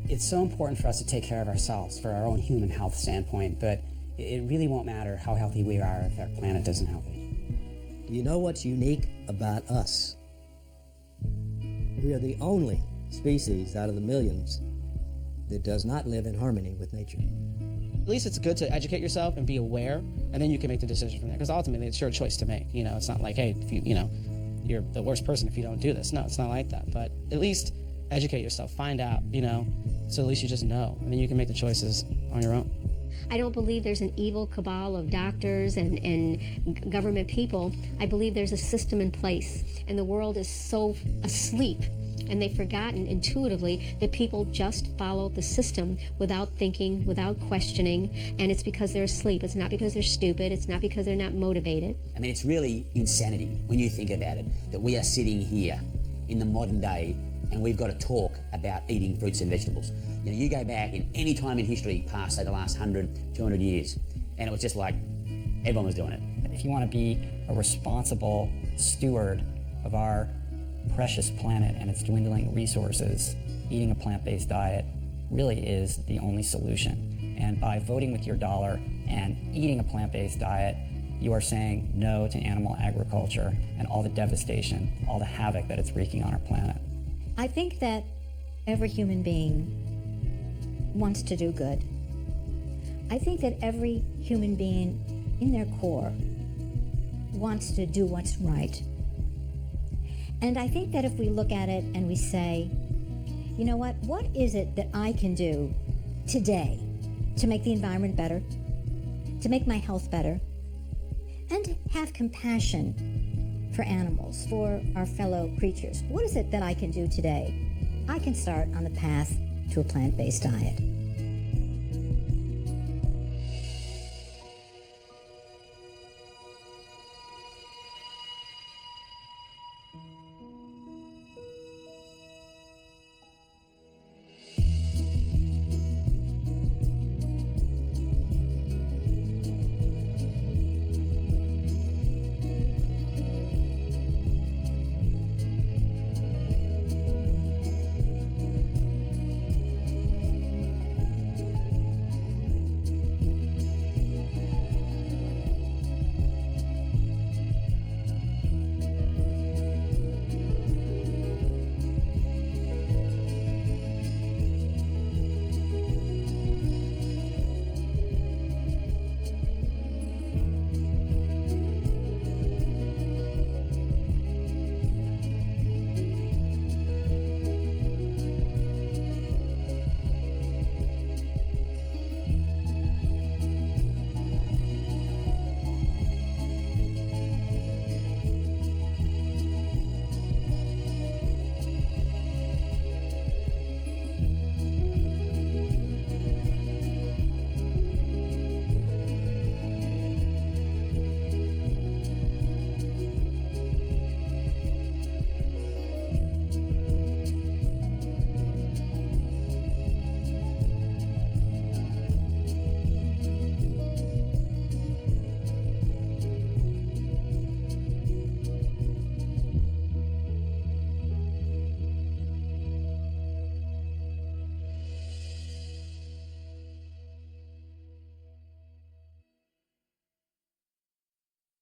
It's so important for us to take care of ourselves for our own human health standpoint, but it really won't matter how healthy we are if our planet isn't healthy. Do you know what's unique about us? We are the only species out of the millions that does not live in harmony with nature. At least it's good to educate yourself and be aware, and then you can make the decision from there. Because ultimately, it's your choice to make. You know, it's not like, hey, if you're the worst person if you don't do this. No, it's not like that. But at least educate yourself, find out, so at least you just know, and then you can make the choices on your own. I don't believe there's an evil cabal of doctors and government people. I believe there's a system in place, and the world is so asleep, and they've forgotten intuitively that people just follow the system without thinking, without questioning, and it's because they're asleep. It's not because they're stupid. It's not because they're not motivated. I mean, it's really insanity when you think about it, that we are sitting here in the modern day and we've got to talk about eating fruits and vegetables. You go back in any time in history past, say, the last 100, 200 years, and it was just like everyone was doing it. If you want to be a responsible steward of our precious planet and its dwindling resources, eating a plant-based diet really is the only solution. And by voting with your dollar and eating a plant-based diet, you are saying no to animal agriculture and all the devastation, all the havoc that it's wreaking on our planet. I think that every human being wants to do good. I think that every human being in their core wants to do what's right. And I think that if we look at it and we say, you know what is it that I can do today to make the environment better, to make my health better, and have compassion for animals, for our fellow creatures? What is it that I can do today? I can start on the path to a plant-based diet.